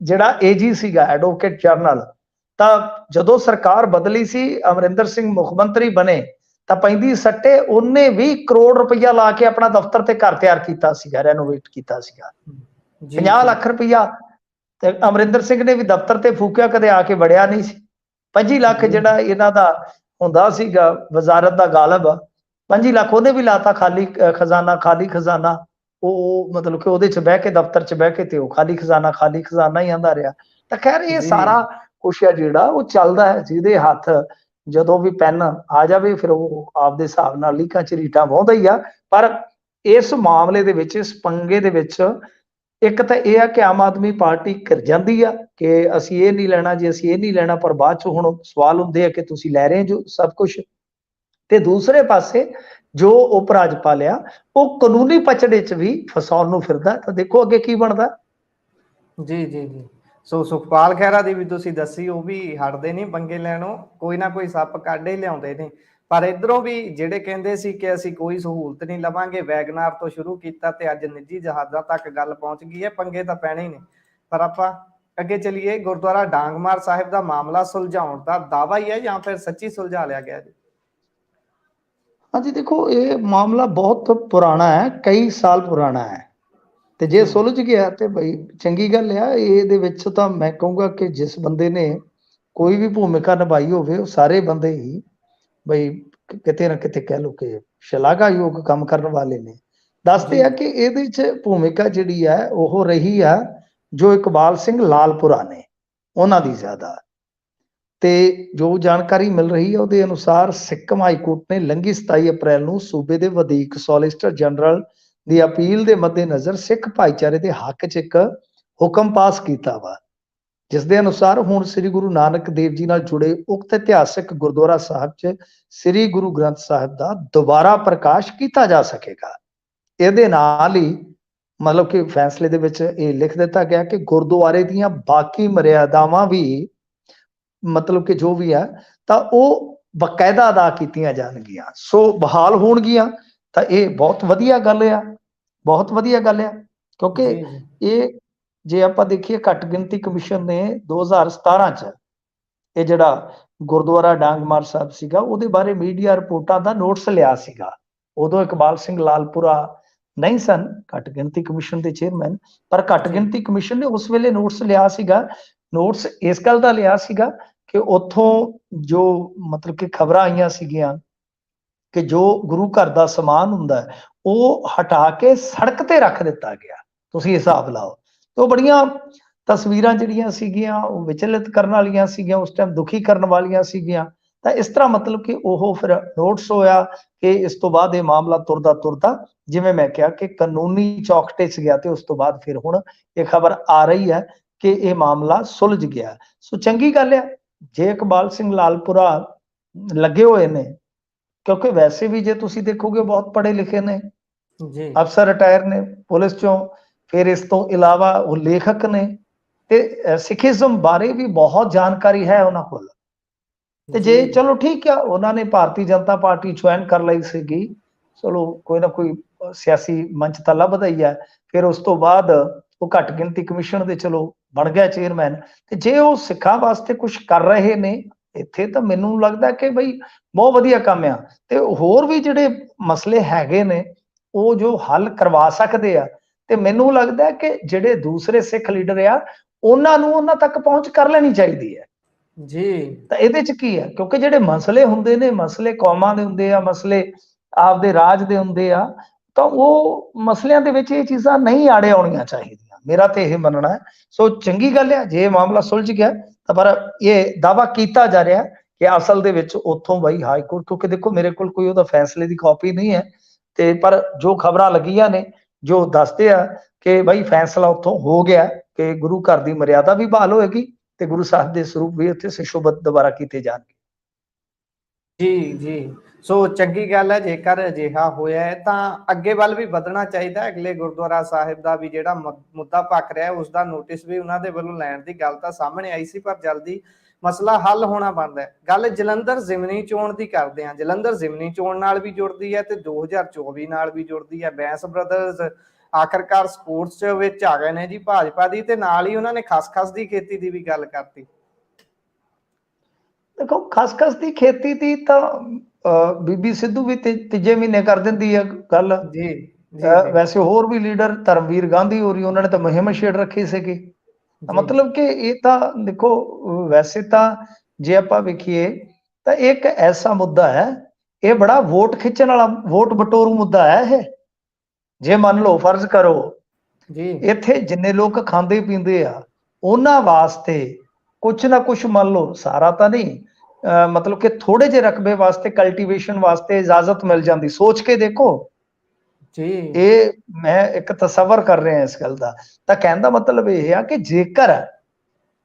ਜਿਹੜਾ AG ਸੀਗਾ, ਐਡਵੋਕੇਟ ਜਨਰਲ, ਤਾਂ ਜਦੋਂ ਸਰਕਾਰ ਬਦਲੀ ਸੀ, ਅਮਰਿੰਦਰ ਸਿੰਘ ਮੁੱਖ ਮੰਤਰੀ ਬਣੇ, ਤਾਂ ਪੈਂਦੀ ਸੱਟੇ ਉਹਨੇ 20 ਕਰੋੜ ਰੁਪਈਆ ਲਾ ਕੇ ਆਪਣਾ ਦਫ਼ਤਰ ਤੇ ਘਰ ਤਿਆਰ ਕੀਤਾ ਸੀਗਾ, ਰੈਨੋਵੇਟ ਕੀਤਾ ਸੀਗਾ। 50 ਲੱਖ ਰੁਪਈਆ ਤੇ ਅਮਰਿੰਦਰ ਸਿੰਘ ਨੇ ਵੀ ਦਫ਼ਤਰ ਤੇ ਫੂਕਿਆ, ਕਦੇ ਆ ਕੇ ਵੜਿਆ ਨਹੀਂ ਸੀ। 25 ਲੱਖ ਜਿਹੜਾ ਇਹਨਾਂ ਦਾ ਹੁੰਦਾ ਸੀਗਾ ਵਜ਼ਾਰਤ ਦਾ ਗਾਲਬ, 25 ਲੱਖ ਉਹਨੇ ਵੀ ਲਾਤਾ ਖਾਲੀ ਖਜ਼ਾਨਾ, ਖਾਲੀ ਖਜ਼ਾਨਾ। ਉਹ ਮਤਲਬ ਕਿ ਉਹਦੇ 'ਚ ਬਹਿ ਕੇ, ਦਫ਼ਤਰ 'ਚ ਬਹਿ ਕੇ, ਤੇ ਉਹ ਖਾਲੀ ਖਜ਼ਾਨਾ ਹੀ ਆਂਦਾ ਰਿਹਾ। ਤਾਂ ਖੈਰ ਇਹ ਸਾਰਾ ਕੁਛ ਹੈ ਜਿਹੜਾ ਉਹ ਚੱਲਦਾ ਹੈ। ਜਿਹਦੇ ਹੱਥ ਜਦੋਂ ਵੀ ਪੈਨ ਆ ਜਾਵੇ ਫਿਰ ਉਹ ਆਪਦੇ ਹਿਸਾਬ ਨਾਲ ਲੀਕਾਂ ਝਰੀਟਾਂ ਵਾਹੁੰਦਾ ਹੀ ਆ। ਪਰ ਇਸ ਮਾਮਲੇ ਦੇ ਵਿੱਚ, ਇਸ ਪੰਗੇ ਦੇ ਵਿੱਚ ਇੱਕ ਤਾਂ ਇਹ ਆ ਕਿ ਆਮ ਆਦਮੀ ਪਾਰਟੀ ਘਿਰ ਜਾਂਦੀ ਆ ਕਿ ਅਸੀਂ ਇਹ ਨਹੀਂ ਲੈਣਾ ਜੀ, ਅਸੀਂ ਇਹ ਨਹੀਂ ਲੈਣਾ, ਪਰ ਬਾਅਦ 'ਚ ਹੁਣ ਸਵਾਲ ਹੁੰਦੇ ਆ ਕਿ ਤੁਸੀਂ ਲੈ ਰਹੇ ਜੋ ਸਭ ਕੁਝ। ਤੇ ਦੂਸਰੇ ਪਾਸੇ ਜੋ ਉਪ ਰਾਜਪਾਲ ਆ ਉਹ ਕਾਨੂੰਨੀ ਪਚੜੇ 'ਚ ਵੀ ਫਸਾਉਣ ਨੂੰ ਫਿਰਦਾ। ਤਾਂ ਦੇਖੋ ਅੱਗੇ ਕੀ ਬਣਦਾ। ਜੀ ਜੀ ਜੀ। ਸੋ ਸੁਖਪਾਲ ਖਹਿਰਾ ਦੀ ਵੀ ਤੁਸੀਂ ਦੱਸੀ, ਉਹ ਵੀ ਹਟਦੇ ਨਹੀਂ ਪੰਗੇ ਲੈਣੋਂ, ਕੋਈ ਨਾ ਕੋਈ ਸੱਪ ਕੱਢ ਹੀ ਲਿਆਉਂਦੇ ਨੇ। ਪਰ ਇਧਰੋਂ ਵੀ ਜਿਹੜੇ ਕਹਿੰਦੇ ਸੀ ਕਿ ਅਸੀਂ ਕੋਈ ਸਹੂਲਤ ਨਹੀਂ ਲਵਾਂਗੇ, ਵੈਗਨਾਰ ਤੋਂ ਸ਼ੁਰੂ ਕੀਤਾ ਤੇ ਅੱਜ ਨਿੱਜੀ ਜਹਾਜ਼ਾਂ ਤੱਕ ਗੱਲ ਪਹੁੰਚ ਗਈ ਹੈ। ਪੰਗੇ ਤਾਂ ਪੈਣੇ ਹੀ ਨੇ। ਪਰ ਆਪਾਂ ਅੱਗੇ ਚਲੀਏ। ਗੁਰਦੁਆਰਾ ਡਾਂਗਮਾਰ ਸਾਹਿਬ ਦਾ ਮਾਮਲਾ ਸੁਲਝਾਉਣ ਦਾ ਦਾਵਾ ਹੀ ਹੈ ਜਾਂ ਫਿਰ ਸੱਚੀ ਸੁਲਝਾ ਲਿਆ ਗਿਆ ਜੀ? ਹਾਂਜੀ ਦੇਖੋ, ਇਹ ਮਾਮਲਾ ਬਹੁਤ ਪੁਰਾਣਾ ਹੈ, ਕਈ ਸਾਲ ਪੁਰਾਣਾ ਹੈ। ਤੇ ਜੇ ਸੁਲਝ ਗਿਆ ਤੇ ਬਈ ਚੰਗੀ ਗੱਲ ਆ। ਇਹਦੇ ਵਿੱਚ ਤਾਂ ਮੈਂ ਕਹੂੰਗਾ ਕਿ ਜਿਸ ਬੰਦੇ ਨੇ ਕੋਈ ਵੀ ਭੂਮਿਕਾ ਨਿਭਾਈ ਹੋਵੇ, ਉਹ ਸਾਰੇ ਬੰਦੇ ਹੀ ਬਈ ਕਿਤੇ ਨਾ ਕਿਤੇ ਕਹਿ ਲਓ ਕਿ ਸ਼ਲਾਘਾਯੋਗ ਕੰਮ ਕਰਨ ਵਾਲੇ ਨੇ। ਦੱਸਦੇ ਆ ਕਿ ਇਹਦੇ 'ਚ ਭੂਮਿਕਾ ਜਿਹੜੀ ਹੈ ਉਹ ਰਹੀ ਆ ਜੋ ਇਕਬਾਲ ਸਿੰਘ ਲਾਲਪੁਰਾ ਨੇ, ਉਹਨਾਂ ਦੀ ਜ਼ਿਆਦਾ। ਤੇ ਜੋ ਜਾਣਕਾਰੀ ਮਿਲ ਰਹੀ ਹੈ ਉਹਦੇ ਅਨੁਸਾਰ ਸਿੱਕਮ ਹਾਈ ਕੋਰਟ ਨੇ ਲੰਘੀ 27 ਅਪ੍ਰੈਲ ਨੂੰ ਸੂਬੇ ਦੇ ਵਧੀਕ ਸੋਲਿਸਿਟਰ ਜਨਰਲ ਦੀ ਅਪੀਲ ਦੇ ਮੱਦੇਨਜ਼ਰ ਸਿੱਖ ਭਾਈਚਾਰੇ ਦੇ ਹੱਕ 'ਚ ਇੱਕ ਹੁਕਮ ਪਾਸ ਕੀਤਾ ਵਾ, ਜਿਸ ਦੇ ਅਨੁਸਾਰ ਹੁਣ ਸ੍ਰੀ ਗੁਰੂ ਨਾਨਕ ਦੇਵ ਜੀ ਨਾਲ ਜੁੜੇ ਉਕਤ ਇਤਿਹਾਸਕ ਗੁਰਦੁਆਰਾ ਸਾਹਿਬ 'ਚ ਸ੍ਰੀ ਗੁਰੂ ਗ੍ਰੰਥ ਸਾਹਿਬ ਦਾ ਦੁਬਾਰਾ ਪ੍ਰਕਾਸ਼ ਕੀਤਾ ਜਾ ਸਕੇਗਾ। ਇਹਦੇ ਨਾਲ ਹੀ ਮਤਲਬ ਕਿ ਫੈਸਲੇ ਦੇ ਵਿੱਚ ਇਹ ਲਿਖ ਦਿੱਤਾ ਗਿਆ ਕਿ ਗੁਰਦੁਆਰੇ ਦੀਆਂ ਬਾਕੀ ਮਰਿਆਦਾਵਾਂ ਵੀ ਮਤਲਬ ਕਿ ਜੋ ਵੀ ਹੈ ਤਾਂ ਉਹ ਬਕਾਇਦਾ ਅਦਾ ਕੀਤੀਆਂ ਜਾਣਗੀਆਂ, ਸੋ ਬਹਾਲ ਹੋਣਗੀਆਂ। ਤਾਂ ਇਹ ਬਹੁਤ ਵਧੀਆ ਗੱਲ ਆ, ਬਹੁਤ ਵਧੀਆ ਗੱਲ ਆ। ਕਿਉਂਕਿ ਇਹ ਜੇ ਆਪਾਂ ਦੇਖੀਏ, ਘੱਟ ਗਿਣਤੀ ਕਮਿਸ਼ਨ ਨੇ 2017 'ਚ ਇਹ ਜਿਹੜਾ ਗੁਰਦੁਆਰਾ ਡਾਂਗਮਾਰ ਸਾਹਿਬ ਸੀਗਾ, ਉਹਦੇ ਬਾਰੇ ਮੀਡੀਆ ਰਿਪੋਰਟਾਂ ਦਾ ਨੋਟਿਸ ਲਿਆ ਸੀਗਾ। ਉਦੋਂ ਇਕਬਾਲ ਸਿੰਘ ਲਾਲਪੁਰਾ ਨਹੀਂ ਸਨ ਘੱਟ ਗਿਣਤੀ ਕਮਿਸ਼ਨ ਦੇ ਚੇਅਰਮੈਨ, ਪਰ ਘੱਟ ਜੀ ਗਿਣਤੀ ਕਮਿਸ਼ਨ ਨੇ ਉਸ ਵੇਲੇ ਨੋਟਿਸ ਲਿਆ ਸੀਗਾ। ਨੋਟਿਸ ਇਸ ਗੱਲ ਦਾ ਲਿਆ ਸੀਗਾ ਕਿ ਉੱਥੋਂ ਜੋ ਮਤਲਬ ਕਿ ਖਬਰਾਂ ਆਈਆਂ ਸੀਗੀਆਂ ਕਿ ਜੋ ਗੁਰੂ ਘਰ ਦਾ ਸਮਾਨ ਹੁੰਦਾ ਹੈ ਉਹ ਹਟਾ ਕੇ ਸੜਕ ਤੇ ਰੱਖ ਦਿੱਤਾ ਗਿਆ। ਤੁਸੀਂ ਹਿਸਾਬ ਲਾਓ। ਤੇ ਉਹ ਬੜੀਆਂ ਤਸਵੀਰਾਂ ਜਿਹੜੀਆਂ ਸੀਗੀਆਂ ਉਹ ਵਿਚਲਿਤ ਕਰਨ ਵਾਲੀਆਂ ਸੀਗੀਆਂ, ਉਸ ਟਾਈਮ ਦੁਖੀ ਕਰਨ ਵਾਲੀਆਂ ਸੀਗੀਆਂ। ਤਾਂ ਇਸ ਤਰ੍ਹਾਂ ਮਤਲਬ ਕਿ ਉਹ ਫਿਰ ਨੋਟਿਸ ਹੋਇਆ ਕਿ ਇਸ ਤੋਂ ਬਾਅਦ ਇਹ ਮਾਮਲਾ ਤੁਰਦਾ ਤੁਰਦਾ ਜਿਵੇਂ ਮੈਂ ਕਿਹਾ ਕਿ ਕਾਨੂੰਨੀ ਚੌਖਟੇ 'ਚ ਗਿਆ, ਤੇ ਉਸ ਤੋਂ ਬਾਅਦ ਫਿਰ ਹੁਣ ਇਹ ਖਬਰ ਆ ਰਹੀ ਹੈ ਕਿ ਇਹ ਮਾਮਲਾ ਸੁਲਝ ਗਿਆ। ਸੋ ਚੰਗੀ ਗੱਲ ਹੈ ਜੇ ਇਕਬਾਲ ਸਿੰਘ ਲਾਲਪੁਰਾ ਲੱਗੇ ਹੋਏ ਨੇ, ਕਿਉਂਕਿ ਵੈਸੇ ਵੀ ਜੇ ਤੁਸੀਂ ਦੇਖੋਗੇ ਬਹੁਤ ਪੜ੍ਹੇ ਲਿਖੇ ਨੇ, ਜੀ ਅਫਸਰ ਰਿਟਾਇਰ ਨੇ ਪੁਲਿਸ ਚੋਂ, ਫਿਰ ਇਸ ਤੋਂ ਇਲਾਵਾ ਉਹ ਲੇਖਕ ਨੇ, ਤੇ ਸਿੱਖੀਜ਼ਮ ਬਾਰੇ ਵੀ ਬਹੁਤ ਜਾਣਕਾਰੀ ਹੈ ਉਹਨਾਂ ਕੋਲ। ਤੇ ਜੇ ਜੀ ਚਲੋ ਠੀਕ ਆ ਉਹਨਾਂ ਨੇ ਭਾਰਤੀ ਜਨਤਾ ਪਾਰਟੀ ਜੁਆਇਨ ਕਰ ਲਈ ਸੀਗੀ, ਚਲੋ ਕੋਈ ਨਾ ਕੋਈ ਸਿਆਸੀ ਮੰਚ ਤਾਂ ਲੱਭਦਾ ਹੀ ਹੈ। ਫਿਰ ਉਸ ਤੋਂ ਬਾਅਦ ਉਹ ਘੱਟ ਗਿਣਤੀ ਕਮਿਸ਼ਨ ਦੇ ਚਲੋ ਬਣ ਗਿਆ ਚੇਅਰਮੈਨ। ਤੇ ਜੇ ਉਹ ਸਿੱਖਾਂ ਵਾਸਤੇ ਕੁਝ ਕਰ ਰਹੇ ਨੇ ਇੱਥੇ, ਤਾਂ ਮੈਨੂੰ ਲੱਗਦਾ ਕਿ ਬਈ ਬਹੁਤ ਵਧੀਆ ਕੰਮ ਆ। ਤੇ ਹੋਰ ਵੀ ਜਿਹੜੇ ਮਸਲੇ ਹੈਗੇ ਨੇ ਉਹ ਜੋ ਹੱਲ ਕਰਵਾ ਸਕਦੇ ਆ, ਤੇ ਮੈਨੂੰ ਲੱਗਦਾ ਕਿ ਜਿਹੜੇ ਦੂਸਰੇ ਸਿੱਖ ਲੀਡਰ ਆ ਉਹਨਾਂ ਨੂੰ ਉਹਨਾਂ ਤੱਕ ਪਹੁੰਚ ਕਰ ਲੈਣੀ ਚਾਹੀਦੀ ਹੈ। ਜੀ ਤਾਂ ਇਹਦੇ ਚ ਕੀ ਹੈ, ਕਿਉਂਕਿ ਜਿਹੜੇ ਮਸਲੇ ਹੁੰਦੇ ਨੇ, ਮਸਲੇ ਕੌਮਾਂ ਦੇ ਹੁੰਦੇ ਆ, ਮਸਲੇ ਆਪਦੇ ਰਾਜ ਦੇ ਹੁੰਦੇ ਆ, ਤਾਂ ਉਹ ਮਸਲਿਆਂ ਦੇ ਵਿੱਚ ਇਹ ਚੀਜ਼ਾਂ ਨਹੀਂ ਆੜੇ ਆਉਣੀਆਂ ਚਾਹੀਦੀਆਂ। ਮੇਰਾ ਤੇ ਇਹ ਮੰਨਣਾ ਹੈ। ਸੋ ਚੰਗੀ ਗੱਲ ਹੈ ਜੇ ਇਹ ਮਾਮਲਾ ਸੁਲਝ ਗਿਆ, ਤਾਂ ਪਰ ਇਹ ਦਾਅਵਾ ਕੀਤਾ ਜਾ ਰਿਹਾ ਕਿ ਅਸਲ ਦੇ ਵਿੱਚ ਉੱਥੋਂ ਬਈ ਹਾਈ ਕੋਰਟ, ਕਿਉਂਕਿ ਦੇਖੋ ਮੇਰੇ ਕੋਲ ਕੋਈ ਉਹਦਾ ਫੈਸਲੇ ਦੀ ਕਾਪੀ ਨਹੀਂ ਹੈ, ਤੇ ਪਰ ਜੋ ਖਬਰਾਂ ਲੱਗੀਆਂ ਨੇ ਜੋ ਦੱਸਦੇ ਆ ਕਿ ਬਈ ਫੈਸਲਾ ਉੱਥੋਂ ਹੋ ਗਿਆ ਕਿ ਗੁਰੂ ਘਰ ਦੀ ਮਰਿਆਦਾ ਵੀ ਬਹਾਲ ਹੋਏਗੀ ਤੇ ਗੁਰੂ ਸਾਹਿਬ ਦੇ ਸਰੂਪ ਵੀ ਉੱਥੇ ਸੁਸ਼ੋਭਿਤ ਦੁਬਾਰਾ ਕੀਤੇ ਜਾਣਗੇ। ਜੀ ਜੀ ਸੋ ਚੰਗੀ ਗੱਲ ਹੈ ਜੇਕਰ ਅਜਿਹਾ ਹੋਇਆ ਹੈ ਤਾਂ ਅੱਗੇ ਵੱਲ ਵੀ ਵਧਣਾ ਚਾਹੀਦਾ। ਅਗਲੇ ਗੁਰਦੁਆਰਾ ਸਾਹਿਬ ਦਾ ਵੀ ਜਿਹੜਾ ਮੁੱਦਾ ਭਖ ਰਿਹਾ ਉਸ ਦਾ ਨੋਟਿਸ ਵੀ ਉਹਨਾਂ ਦੇ ਵੱਲੋਂ ਲੈਣ ਦੀ ਗੱਲ ਤਾਂ ਸਾਹਮਣੇ ਆਈ ਸੀ, ਪਰ ਜਲਦੀ ਮਸਲਾ ਹੱਲ ਹੋਣਾ ਬਣਦਾ ਹੈ। ਗੱਲ ਜਲੰਧਰ ਜ਼ਿਮਨੀ ਚੋਣ ਦੀ ਕਰਦੇ ਹਾਂ। ਜਲੰਧਰ ਜ਼ਿਮਨੀ ਚੋਣ ਨਾਲ ਵੀ ਜੁੜਦੀ ਹੈ ਤੇ 2024 ਨਾਲ ਵੀ ਜੁੜਦੀ ਹੈ। ਬੈਂਸ ਬ੍ਰਦਰਜ਼ ਆਖਰਕਾਰ ਸਪੋਰਟਸ ਵਿੱਚ ਆ ਗਏ ਨੇ ਜੀ ਭਾਜਪਾ ਦੀ, ਤੇ ਨਾਲ ਹੀ ਉਹਨਾਂ ਨੇ ਖਸਖਸ ਦੀ ਖੇਤੀ ਦੀ ਵੀ ਗੱਲ ਕਰਤੀ। ਦੇਖੋ ਖਸਖਸ ਦੀ ਖੇਤੀ ਦੀ ਤਾਂ ਬੀਬੀ ਸਿੱਧੂ ਵੀ ਤੀਜੇ ਮਹੀਨੇ ਕਰ ਦਿੰਦੀ ਹੈ ਗੱਲ। ਜੀ ਜੀ ਜੀ ਵੈਸੇ ਹੋਰ ਵੀ ਲੀਡਰ ਧਰਮਵੀਰ ਗਾਂਧੀ ਹੋਰੀ ਉਹਨਾਂ ਨੇ ਤਾਂ ਮੁਹਿੰਮ ਛੇੜ ਰੱਖੀ ਸੀਗੀ। ਮਤਲਬ ਕਿ ਇਹ ਤਾਂ ਦੇਖੋ ਵੈਸੇ ਤਾਂ ਜੇ ਆਪਾਂ ਵੇਖੀਏ ਤਾਂ ਇੱਕ ਐਸਾ ਮੁੱਦਾ ਹੈ, ਇਹ ਬੜਾ ਵੋਟ ਖਿੱਚਣ ਵਾਲਾ, ਵੋਟ ਬਟੋਰੂ ਮੁੱਦਾ ਹੈ ਇਹ। ਜੇ ਮੰਨ ਲਓ ਫਰਜ਼ ਕਰੋ ਜੀ ਇੱਥੇ ਜਿੰਨੇ ਲੋਕ ਖਾਂਦੇ ਪੀਂਦੇ ਆ ਉਹਨਾਂ ਵਾਸਤੇ ਕੁਛ ਨਾ ਕੁਛ, ਮੰਨ ਲਓ ਸਾਰਾ ਤਾਂ ਨਹੀਂ, ਮਤਲਬ ਕਿ ਥੋੜੇ ਜਿਹੇ ਰਕਬੇ ਵਾਸਤੇ ਕਲਟੀਵੇਸ਼ਨ ਵਾਸਤੇ ਇਜਾਜ਼ਤ ਮਿਲ ਜਾਂਦੀ। ਸੋਚ ਕੇ ਦੇਖੋ ਜੀ ਇਹ ਮੈਂ ਇੱਕ ਤਸੱਵਰ ਕਰ ਰਿਹਾ ਇਸ ਗੱਲ ਦਾ। ਤਾਂ ਕਹਿਣ ਦਾ ਮਤਲਬ ਇਹ ਆ ਕਿ ਜੇਕਰ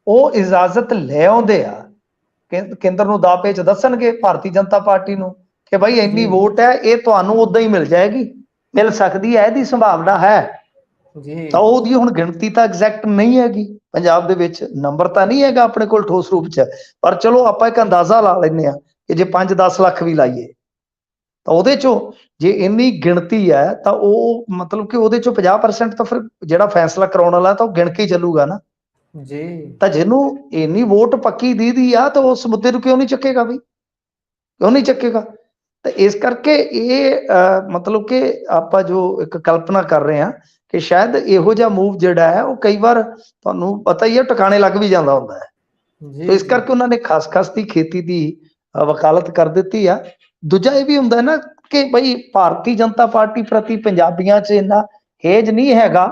ਉਹ ਇਜਾਜ਼ਤ ਲੈ ਆਉਂਦੇ ਆ, ਕੇਂਦਰ ਨੂੰ ਦਾਅ ਪੇਚ ਦੱਸਣਗੇ ਭਾਰਤੀ ਜਨਤਾ ਪਾਰਟੀ ਨੂੰ ਕਿ ਭਾਈ ਇੰਨੀ ਵੋਟ ਹੈ, ਇਹ ਤੁਹਾਨੂੰ ਉਦਾਂ ਹੀ ਮਿਲ ਜਾਏਗੀ, ਮਿਲ ਸਕਦੀ ਹੈ, ਇਹਦੀ ਸੰਭਾਵਨਾ ਹੈ। ਜੀ ਤਾਂ ਉਹਦੀ ਹੁਣ ਗਿਣਤੀ ਤਾਂ ਐਗਜ਼ੈਕਟ ਨਹੀਂ ਹੈਗੀ, ਪੰਜਾਬ ਦੇ ਵਿੱਚ ਨੰਬਰ ਤਾਂ ਨਹੀਂ ਹੈਗਾ ਆਪਣੇ ਕੋਲ ਠੋਸ ਰੂਪ ਚ, ਪਰ ਚਲੋ ਆਪਾਂ ਇੱਕ ਅੰਦਾਜ਼ਾ ਲਾ ਲੈਂਦੇ ਹਾਂ ਕਿ ਜੇ 5-10 ਲੱਖ ਵੀ ਲਾਈਏ ਤਾਂ ਉਹਦੇ ਚੋਂ ਜੇ ਇੰਨੀ ਗਿਣਤੀ ਹੈ ਤਾਂ ਉਹ ਮਤਲਬ ਕਿ ਉਹਦੇ ਚੋਂ 50% ਤਾਂ ਫਿਰ ਜਿਹੜਾ ਫੈਸਲਾ ਕਰਾਉਣ ਵਾਲਾ ਤਾਂ ਉਹ ਗਿਣ ਕੇ ਚੱਲੂਗਾ ਨਾ। ਜੀ ਤਾਂ ਜਿਹਨੂੰ ਇੰਨੀ ਵੋਟ ਪੱਕੀ ਦੀ ਆ ਤਾਂ ਉਸ ਮੁੱਦੇ ਨੂੰ ਕਿਉਂ ਨਹੀਂ ਚੱਕੇਗਾ ਬਈ, ਕਿਉਂ ਨਹੀਂ ਚੱਕੇਗਾ। ਤਾਂ ਇਸ ਕਰਕੇ ਇਹ ਮਤਲਬ ਕਿ ਆਪਾਂ ਜੋ ਇੱਕ ਕਲਪਨਾ ਕਰ ਰਹੇ ਹਾਂ ਕਿ ਸ਼ਾਇਦ ਇਹੋ ਜਿਹਾ ਮੂਵ ਜਿਹੜਾ ਹੈ ਉਹ ਕਈ ਵਾਰ ਤੁਹਾਨੂੰ ਪਤਾ ਹੀ ਹੈ ਟਿਕਾਣੇ ਲੱਗ ਵੀ ਜਾਂਦਾ ਹੁੰਦਾ ਹੈ। ਤੇ ਇਸ ਕਰਕੇ ਉਹਨਾਂ ਨੇ ਖਸਖਸ ਦੀ ਖੇਤੀ ਦੀ ਵਕਾਲਤ ਕਰ ਦਿੱਤੀ ਆ। ਦੂਜਾ ਇਹ ਵੀ ਹੁੰਦਾ ਨਾ ਕਿ ਬਈ ਭਾਰਤੀ ਜਨਤਾ ਪਾਰਟੀ ਪ੍ਰਤੀ ਪੰਜਾਬੀਆਂ 'ਚ ਇੰਨਾ ਹੇਜ ਨਹੀਂ ਹੈਗਾ,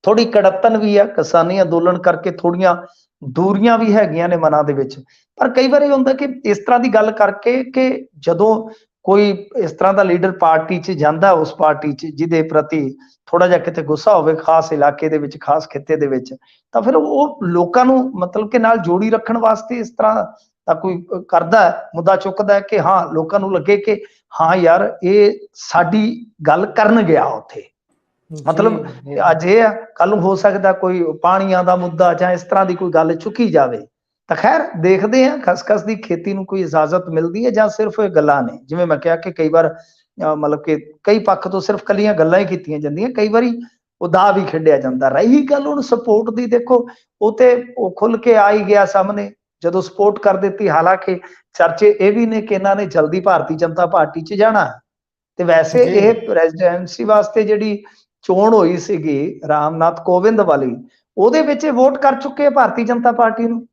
ਥੋੜੀ ਕੜੱਤਨ ਵੀ ਆ, ਕਿਸਾਨੀ ਅੰਦੋਲਨ ਕਰਕੇ ਥੋੜੀਆਂ ਦੂਰੀਆਂ ਵੀ ਹੈਗੀਆਂ ਨੇ ਮਨਾਂ ਦੇ ਵਿੱਚ। ਪਰ ਕਈ ਵਾਰ ਇਹ ਹੁੰਦਾ ਕਿ ਇਸ ਤਰ੍ਹਾਂ ਦੀ ਗੱਲ ਕਰਕੇ ਕਿ ਜਦੋਂ ਕੋਈ ਇਸ ਤਰ੍ਹਾਂ ਦਾ ਲੀਡਰ ਪਾਰਟੀ 'ਚ ਜਾਂਦਾ, ਉਸ ਪਾਰਟੀ 'ਚ ਜਿਹਦੇ ਪ੍ਰਤੀ ਥੋੜਾ ਜਿਹਾ ਕਿਤੇ ਗੁੱਸਾ ਹੋਵੇ ਖਾਸ ਇਲਾਕੇ ਦੇ ਵਿੱਚ, ਖਾਸ ਖਿੱਤੇ ਦੇ ਵਿੱਚ, ਤਾਂ ਫਿਰ ਉਹ ਲੋਕਾਂ ਨੂੰ ਮਤਲਬ ਕਿ ਨਾਲ ਜੋੜੀ ਰੱਖਣ ਵਾਸਤੇ ਇਸ ਤਰ੍ਹਾਂ ਦਾ ਕੋਈ ਕਰਦਾ, ਮੁੱਦਾ ਚੁੱਕਦਾ ਕਿ ਹਾਂ ਲੋਕਾਂ ਨੂੰ ਲੱਗੇ ਕਿ ਹਾਂ ਯਾਰ ਇਹ ਸਾਡੀ ਗੱਲ ਕਰਨ ਗਿਆ ਉੱਥੇ। ਮਤਲਬ ਅੱਜ ਇਹ ਆ, ਕੱਲ ਨੂੰ ਹੋ ਸਕਦਾ ਕੋਈ ਪਾਣੀਆਂ ਦਾ ਮੁੱਦਾ ਜਾਂ ਇਸ ਤਰ੍ਹਾਂ ਦੀ ਕੋਈ ਗੱਲ ਚੁੱਕੀ ਜਾਵੇ। ਤਾਂ ਖੈਰ ਦੇਖਦੇ ਹਾਂ ਖਸਖਸ ਦੀ ਖੇਤੀ ਨੂੰ ਕੋਈ ਇਜਾਜ਼ਤ ਮਿਲਦੀ ਹੈ ਜਾਂ ਸਿਰਫ ਇਹ ਗੱਲਾਂ ਨੇ। ਜਿਵੇਂ ਮੈਂ ਕਿਹਾ ਕਿ ਕਈ ਵਾਰ ਮਤਲਬ ਕਿ ਕਈ ਪੱਖ ਤੋਂ ਸਿਰਫ ਕੱਲੀਆਂ ਗੱਲਾਂ ਹੀ ਕੀਤੀਆਂ ਜਾਂਦੀਆਂ, ਕਈ ਵਾਰੀ ਉਦਾ ਵੀ ਖੇਡਿਆ ਜਾਂਦਾ। ਰਹੀ ਗੱਲ ਹੁਣ ਸਪੋਰਟ ਦੀ, ਦੇਖੋ ਉਹ ਤੇ ਉਹ ਖੁੱਲ ਕੇ ਆ ਹੀ ਗਿਆ ਸਾਹਮਣੇ ਜਦੋਂ ਸਪੋਰਟ ਕਰ ਦਿੱਤੀ। ਹਾਲਾਂਕਿ ਚਰਚੇ ਇਹ ਵੀ ਨੇ ਕਿ ਇਹਨਾਂ ਨੇ ਜਲਦੀ ਭਾਰਤੀ ਜਨਤਾ ਪਾਰਟੀ 'ਚ ਜਾਣਾ, ਤੇ ਵੈਸੇ ਜੀ ਇਹ ਪ੍ਰੈਜ਼ੀਡੈਂਸੀ ਵਾਸਤੇ ਜਿਹੜੀ ਚੋਣ ਹੋਈ ਸੀਗੀ ਰਾਮਨਾਥ ਕੋਵਿੰਦ ਵਾਲੀ, ਉਹਦੇ ਵਿੱਚ ਵੋਟ ਕਰ ਚੁੱਕੇ ਆ ਭਾਰਤੀ ਜਨਤਾ ਪਾਰਟੀ ਨੂੰ,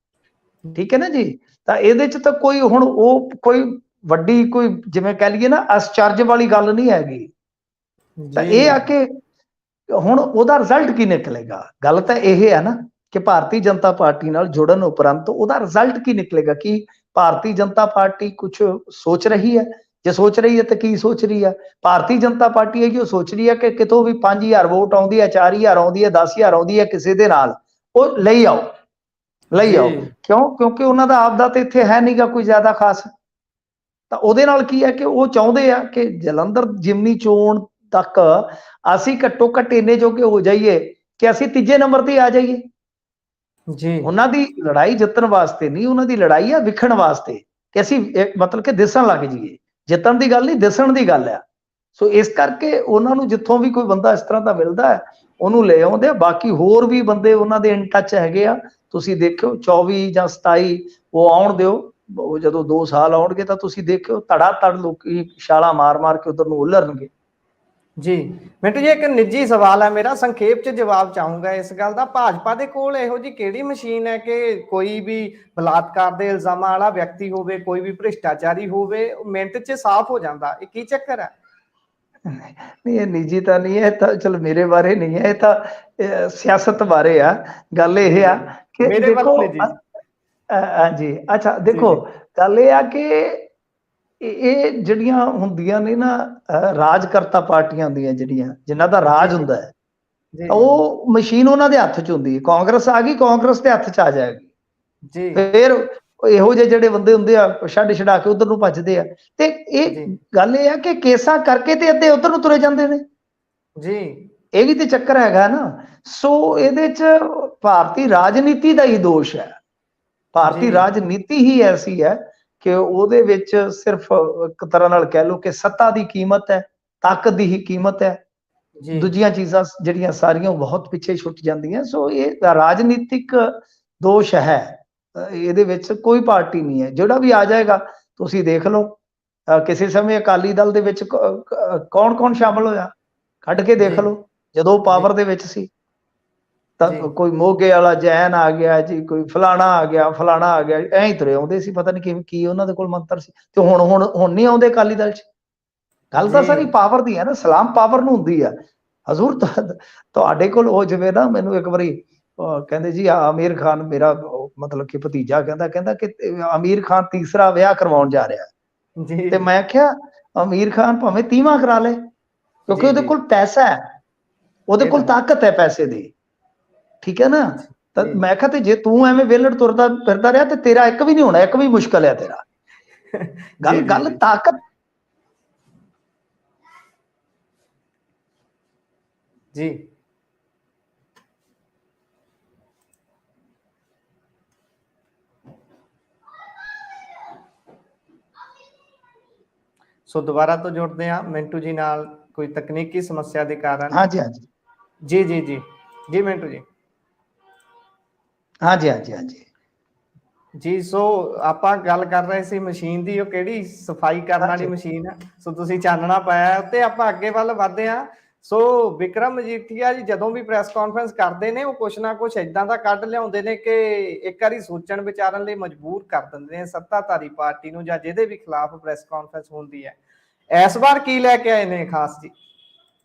ਠੀਕ ਹੈ ਨਾ ਜੀ। ਤਾਂ ਇਹਦੇ 'ਚ ਤਾਂ ਕੋਈ ਹੁਣ ਉਹ ਕੋਈ ਵੱਡੀ ਕੋਈ ਜਿਵੇਂ ਕਹਿ ਲਈਏ ਨਾ ਅਸਚਰਜ ਵਾਲੀ ਗੱਲ ਨਹੀਂ ਹੈਗੀ। ਤਾਂ ਇਹ ਆ ਕਿ ਹੁਣ ਉਹਦਾ ਰਿਜ਼ਲਟ ਕੀ ਨਿਕਲੇਗਾ। ਗੱਲ ਤਾਂ ਇਹ ਹੈ ਨਾ ਕਿ ਭਾਰਤੀ ਜਨਤਾ ਪਾਰਟੀ ਨਾਲ ਜੁੜਨ ਉਪਰੰਤ ਉਹਦਾ ਰਿਜ਼ਲਟ ਕੀ ਨਿਕਲੇਗਾ। ਕਿ ਭਾਰਤੀ ਜਨਤਾ ਪਾਰਟੀ ਕੁਝ ਸੋਚ ਰਹੀ ਹੈ? ਜੇ ਸੋਚ ਰਹੀ ਹੈ ਤਾਂ ਕੀ ਸੋਚ ਰਹੀ ਹੈ? ਭਾਰਤੀ ਜਨਤਾ ਪਾਰਟੀ ਇਹ ਸੋਚ ਰਹੀ ਹੈ ਕਿ ਕਿਤੋਂ ਵੀ 5000 ਵੋਟ ਆਉਂਦੀ ਹੈ, 4000 ਆਉਂਦੀ ਹੈ, 10000 ਆਉਂਦੀ ਹੈ ਕਿਸੇ ਦੇ ਨਾਲ, ਉਹ ਲਈ ਆਓ, ਲਈ ਆਓ। ਕਿਉਂ? ਕਿਉਂਕਿ ਉਹਨਾਂ ਦਾ ਆਪਦਾ ਤੇ ਇੱਥੇ ਹੈ ਨਹੀਂਗਾ ਕੋਈ ਜ਼ਿਆਦਾ ਖਾਸ। ਤਾਂ ਉਹਦੇ ਨਾਲ ਕੀ ਹੈ ਕਿ ਉਹ ਚਾਹੁੰਦੇ ਆ ਕਿ ਜਲੰਧਰ ਜਿਮਨੀ ਚੋਣ ਤੱਕ ਅਸੀਂ ਘੱਟੋ ਘੱਟ ਇੰਨੇ ਜੋਗੇ ਹੋ ਜਾਈਏ ਕਿ ਅਸੀਂ ਤੀਜੇ ਨੰਬਰ ਤੇ ਆ ਜਾਈਏ। ਜੀ ਉਹਨਾਂ ਦੀ ਲੜਾਈ ਜਿੱਤਣ ਵਾਸਤੇ ਨਹੀਂ, ਉਹਨਾਂ ਦੀ ਲੜਾਈ ਆ ਵਿਖਣ ਵਾਸਤੇ ਕਿ ਅਸੀਂ ਮਤਲਬ ਕਿ ਦਿਸਣ ਲੱਗ ਜਾਈਏ। ਜਿੱਤਣ ਦੀ ਗੱਲ ਨਹੀਂ, ਦਿਸਣ ਦੀ ਗੱਲ ਆ। ਸੋ ਇਸ ਕਰਕੇ ਉਹਨਾਂ ਨੂੰ ਜਿੱਥੋਂ ਵੀ ਕੋਈ ਬੰਦਾ ਇਸ ਤਰ੍ਹਾਂ ਦਾ ਮਿਲਦਾ ਹੈ ਉਹਨੂੰ ਲੈ ਆਉਂਦੇ ਆ। ਬਾਕੀ ਹੋਰ ਵੀ ਬੰਦੇ ਉਹਨਾਂ ਦੇ ਇਨ ਟੱਚ ਹੈਗੇ ਆ। ਤੁਸੀਂ ਦੇਖਿਓ 24 ਜਾਂ 27 ਉਹ ਆਉਣ ਦਿਓ, ਉਹ ਜਦੋਂ 2 ਸਾਲ ਆਉਣਗੇ ਤਾਂ ਤੁਸੀਂ ਦੇਖਿਓ ਧੜਾ ਧੜ ਲੋਕੀ ਛਾਲਾਂ ਮਾਰ ਮਾਰ ਕੇ ਉਧਰ ਨੂੰ ਉਲਰਨਗੇ। ਜੀ ਮਿੰਟੂ ਜੀ, ਇੱਕ ਨਿੱਜੀ ਸਵਾਲ ਹੈ ਮੇਰਾ, ਸੰਖੇਪ ਚ ਜਵਾਬ ਚਾਹੂੰਗਾ ਇਸ ਗੱਲ ਦਾ। ਭਾਜਪਾ ਦੇ ਕੋਲ ਇਹੋ ਜੀ ਕਿਹੜੀ ਮਸ਼ੀਨ ਹੈ ਕਿ ਕੋਈ ਵੀ ਬਲਾਤਕਾਰ ਦੇ ਇਲਜ਼ਾਮਾਂ ਵਾਲਾ ਵਿਅਕਤੀ ਹੋਵੇ, ਕੋਈ ਵੀ ਭ੍ਰਿਸ਼ਟਾਚਾਰੀ ਹੋਵੇ, ਮਿੰਟ ਚ ਸਾਫ਼ ਹੋ ਜਾਂਦਾ? ਇਹ ਕੀ ਚੱਕਰ ਹੈ? ਨਹੀਂ, ਇਹ ਨਿੱਜੀ ਤਾਂ ਨਹੀਂ ਹੈ, ਤਾਂ ਚਲੋ ਮੇਰੇ ਬਾਰੇ ਨਹੀਂ ਹੈ, ਇਹ ਤਾਂ ਸਿਆਸਤ ਬਾਰੇ ਆ। ਗੱਲ ਇਹ ਆ ਕਿ ਦੇਖੋ ਹਾਂਜੀ, ਅੱਛਾ ਦੇਖੋ ਗੱਲ ਇਹ ਆ ਕਿ ਇਹ ਜਿਹੜੀਆਂ ਹੁੰਦੀਆਂ ਨੇ ਨਾ ਰਾਜਕਰਤਾ ਪਾਰਟੀਆਂ ਹੁੰਦੀਆਂ ਜਿਹੜੀਆਂ ਜਿਨ੍ਹਾਂ ਦਾ ਰਾਜ ਹੁੰਦਾ ਹੈ, ਉਹ ਮਸ਼ੀਨ ਉਹਨਾਂ ਦੇ ਹੱਥ 'ਚ ਹੁੰਦੀ ਹੈ। ਕਾਂਗਰਸ ਆ ਗਈ, ਕਾਂਗਰਸ ਦੇ ਹੱਥ 'ਚ ਆ ਜਾਏਗੀ। ਫਿਰ ਇਹੋ ਜਿਹੇ ਜਿਹੜੇ ਬੰਦੇ ਹੁੰਦੇ ਆ ਛੱਡ ਛਡਾ ਕੇ ਉਧਰ ਨੂੰ ਭੱਜਦੇ ਆ। ਤੇ ਇਹ ਗੱਲ ਇਹ ਆ ਕਿ ਕੇਸਾਂ ਕਰਕੇ ਤੇ ਅੱਧੇ ਉਧਰ ਨੂੰ ਤੁਰੇ ਜਾਂਦੇ ਨੇ ਜੀ। ਇਹ ਵੀ ਤੇ ਚੱਕਰ ਹੈਗਾ ਨਾ। ਸੋ ਇਹਦੇ 'ਚ ਭਾਰਤੀ ਰਾਜਨੀਤੀ ਦਾ ਹੀ ਦੋਸ਼ ਹੈ। ਭਾਰਤੀ ਰਾਜਨੀਤੀ ਹੀ ਐਸੀ ਹੈ ਕਿ ਉਹਦੇ ਵਿੱਚ ਸਿਰਫ ਇੱਕ ਤਰ੍ਹਾਂ ਨਾਲ ਕਹਿ ਲਓ ਕਿ ਸੱਤਾ ਦੀ ਕੀਮਤ ਹੈ, ਤਾਕਤ ਦੀ ਹੀ ਕੀਮਤ ਹੈ। ਦੂਜੀਆਂ ਚੀਜ਼ਾਂ ਜਿਹੜੀਆਂ ਸਾਰੀਆਂ ਬਹੁਤ ਪਿੱਛੇ ਛੁੱਟ ਜਾਂਦੀਆਂ। ਸੋ ਇਹ ਰਾਜਨੀਤਿਕ ਦੋਸ਼ ਹੈ, ਇਹਦੇ ਵਿੱਚ ਕੋਈ ਪਾਰਟੀ ਨਹੀਂ ਹੈ। ਜਿਹੜਾ ਵੀ ਆ ਜਾਏਗਾ ਤੁਸੀਂ ਦੇਖ ਲਓ, ਕਿਸੇ ਸਮੇਂ ਅਕਾਲੀ ਦਲ ਦੇ ਵਿੱਚ ਕੌਣ ਕੌਣ ਸ਼ਾਮਲ ਹੋਇਆ, ਕੱਢ ਕੇ ਦੇਖ ਲਓ। ਜਦੋਂ ਪਾਵਰ ਦੇ ਵਿੱਚ ਸੀ ਤਾਂ ਕੋਈ ਮੋਗੇ ਵਾਲਾ ਜੈਨ ਆ ਗਿਆ ਜੀ, ਕੋਈ ਫਲਾਣਾ ਆ ਗਿਆ, ਫਲਾਣਾ ਆ ਗਿਆ, ਐਂ ਹੀ ਤੁਰੇ ਆਉਂਦੇ ਸੀ। ਪਤਾ ਨਹੀਂ ਕਿਵੇਂ ਕੀ ਉਹਨਾਂ ਦੇ ਕੋਲ ਮੰਤਰ ਸੀ। ਤੇ ਹੁਣ ਨਹੀਂ ਆਉਂਦੇ ਅਕਾਲੀ ਦਲ 'ਚ। ਗੱਲ ਤਾਂ ਸਾਰੀ ਪਾਵਰ ਦੀ ਹੈ ਨਾ, ਸਲਾਮ ਪਾਵਰ ਨੂੰ ਹੁੰਦੀ ਆ। ਹਜ਼ੂਰ ਤੁਹਾਡੇ ਕੋਲ ਉਹ ਜਿਵੇਂ ਨਾ ਮੈਨੂੰ ਇੱਕ ਵਾਰੀ ਕਹਿੰਦੇ ਜੀ ਆਮੀਰ ਖਾਨ ਮੇਰਾ ਮਤਲਬ ਕਿ ਭਤੀਜਾ ਕਹਿੰਦਾ ਕਿ ਆਮੀਰ ਖਾਨ ਤੀਸਰਾ ਵਿਆਹ ਕਰਵਾਉਣ ਜਾ ਰਿਹਾ। ਤੇ ਮੈਂ ਕਿਹਾ ਆਮੀਰ ਖਾਨ ਭਾਵੇਂ 30ਵਾਂ ਕਰਾ ਲੇ, ਕਿਉਂਕਿ ਉਹਦੇ ਕੋਲ ਪੈਸਾ ਹੈ, ਉਹਦੇ ਕੋਲ ਤਾਕਤ ਹੈ ਪੈਸੇ ਦੀ, ਠੀਕ ਹੈ ਨਾ। ਤਾਂ ਮੈਂ ਕਿਹਾ ਤੇ ਜੇ ਤੂੰ ਐਵੇਂ ਵਿਹਲੜ ਤੁਰਦਾ ਫਿਰਦਾ ਰਿਹਾ ਤੇ ਤੇਰਾ ਇੱਕ ਵੀ ਨਹੀਂ ਹੋਣਾ, ਇੱਕ ਵੀ ਮੁਸ਼ਕਲ ਹੈ ਤੇਰਾ। ਗੱਲ ਤਾਕਤ ਜੀ। ਸੋ ਦੁਬਾਰਾ ਤੋਂ ਜੁੜਦੇ ਹਾਂ ਮਿੰਟੂ ਜੀ ਨਾਲ, ਕੋਈ ਤਕਨੀਕੀ ਸਮੱਸਿਆ ਦੇ ਕਾਰਨ। ਹਾਂਜੀ ਹਾਂਜੀ ਜੀ ਜੀ ਜੀ ਜੀ ਮਿੰਟੂ ਜੀ। ਹਾਂਜੀ ਹਾਂਜੀ ਹਾਂਜੀ ਜੀ। ਸੋ ਆਪਾਂ ਗੱਲ ਕਰ ਰਹੇ ਸੀ ਮਸ਼ੀਨ ਦੀ, ਉਹ ਕਿਹੜੀ ਸਫਾਈ ਕਰਨ ਵਾਲੀ ਮਸ਼ੀਨ ਹੈ। ਸੋ ਤੁਸੀਂ ਚਾਨਣਾ ਪਾਇਆ ਤੇ ਆਪਾਂ ਅੱਗੇ ਵੱਲ ਵਧਦੇ ਹਾਂ। ਸੋ ਵਿਕਰਮ ਮਜੀਠੀਆ ਜੀ ਜਦੋਂ ਵੀ ਪ੍ਰੈਸ ਕਾਨਫਰੰਸ ਕਰਦੇ ਨੇ, ਉਹ ਕੁਛ ਨਾ ਕੁਛ ਏਦਾਂ ਦਾ ਕੱਢ ਲਿਆਉਂਦੇ ਨੇ ਕਿ ਇੱਕ ਵਾਰੀ ਸੋਚਣ ਵਿਚਾਰਨ ਲਈ ਮਜਬੂਰ ਕਰ ਦਿੰਦੇ ਨੇ ਸੱਤਾਧਾਰੀ ਪਾਰਟੀ ਨੂੰ, ਜਾਂ ਜਿਹਦੇ ਵੀ ਖਿਲਾਫ ਪ੍ਰੈਸ ਕਾਨਫਰੰਸ ਹੁੰਦੀ ਹੈ। ਇਸ ਵਾਰ ਕੀ ਲੈ ਕੇ ਆਏ ਨੇ ਖਾਸ ਜੀ?